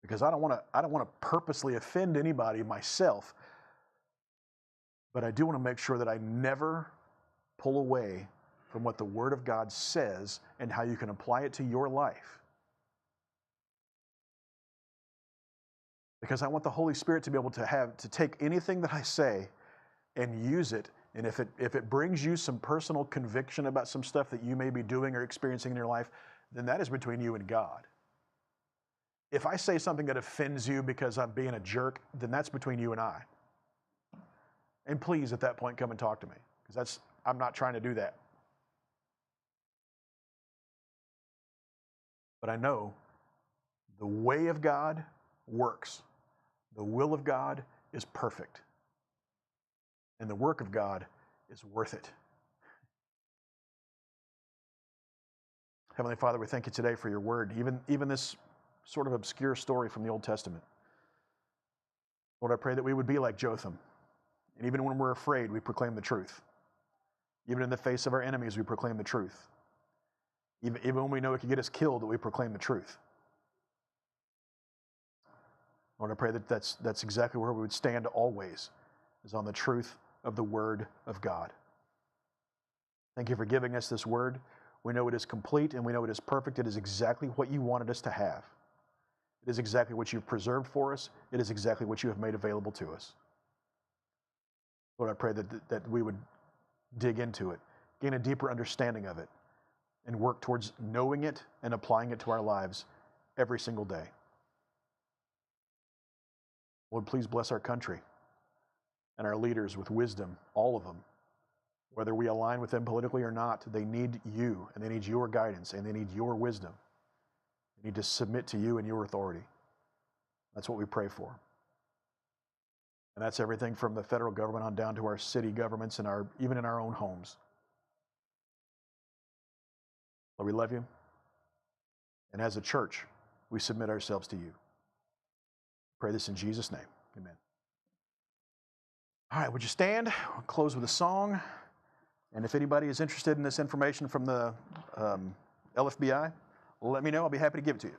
because I don't want to purposely offend anybody myself, but I do want to make sure that I never pull away from what the Word of God says and how you can apply it to your life. Because I want the Holy Spirit to be able to take anything that I say and use it. And if it brings you some personal conviction about some stuff that you may be doing or experiencing in your life, then that is between you and God. If I say something that offends you because I'm being a jerk, then that's between you and I. And please, at that point, come and talk to me, because I'm not trying to do that. But I know the way of God works. The will of God is perfect. And the work of God is worth it. Heavenly Father, we thank you today for your word, even this sort of obscure story from the Old Testament. Lord, I pray that we would be like Jotham. And even when we're afraid, we proclaim the truth. Even in the face of our enemies, we proclaim the truth. Even when we know it could get us killed, that we proclaim the truth. Lord, I pray that that's exactly where we would stand always, is on the truth of the Word of God. Thank you for giving us this Word. We know it is complete and we know it is perfect. It is exactly what you wanted us to have. It is exactly what you've preserved for us. It is exactly what you have made available to us. Lord, I pray that we would dig into it, gain a deeper understanding of it, and work towards knowing it and applying it to our lives every single day. Lord, please bless our country and our leaders with wisdom, all of them. Whether we align with them politically or not, they need you, and they need your guidance, and they need your wisdom. They need to submit to you and your authority. That's what we pray for. And that's everything from the federal government on down to our city governments and even in our own homes. Lord, we love you. And as a church, we submit ourselves to you. Pray this in Jesus' name. Amen. All right, would you stand? We'll close with a song. And if anybody is interested in this information from the LFBI, let me know. I'll be happy to give it to you.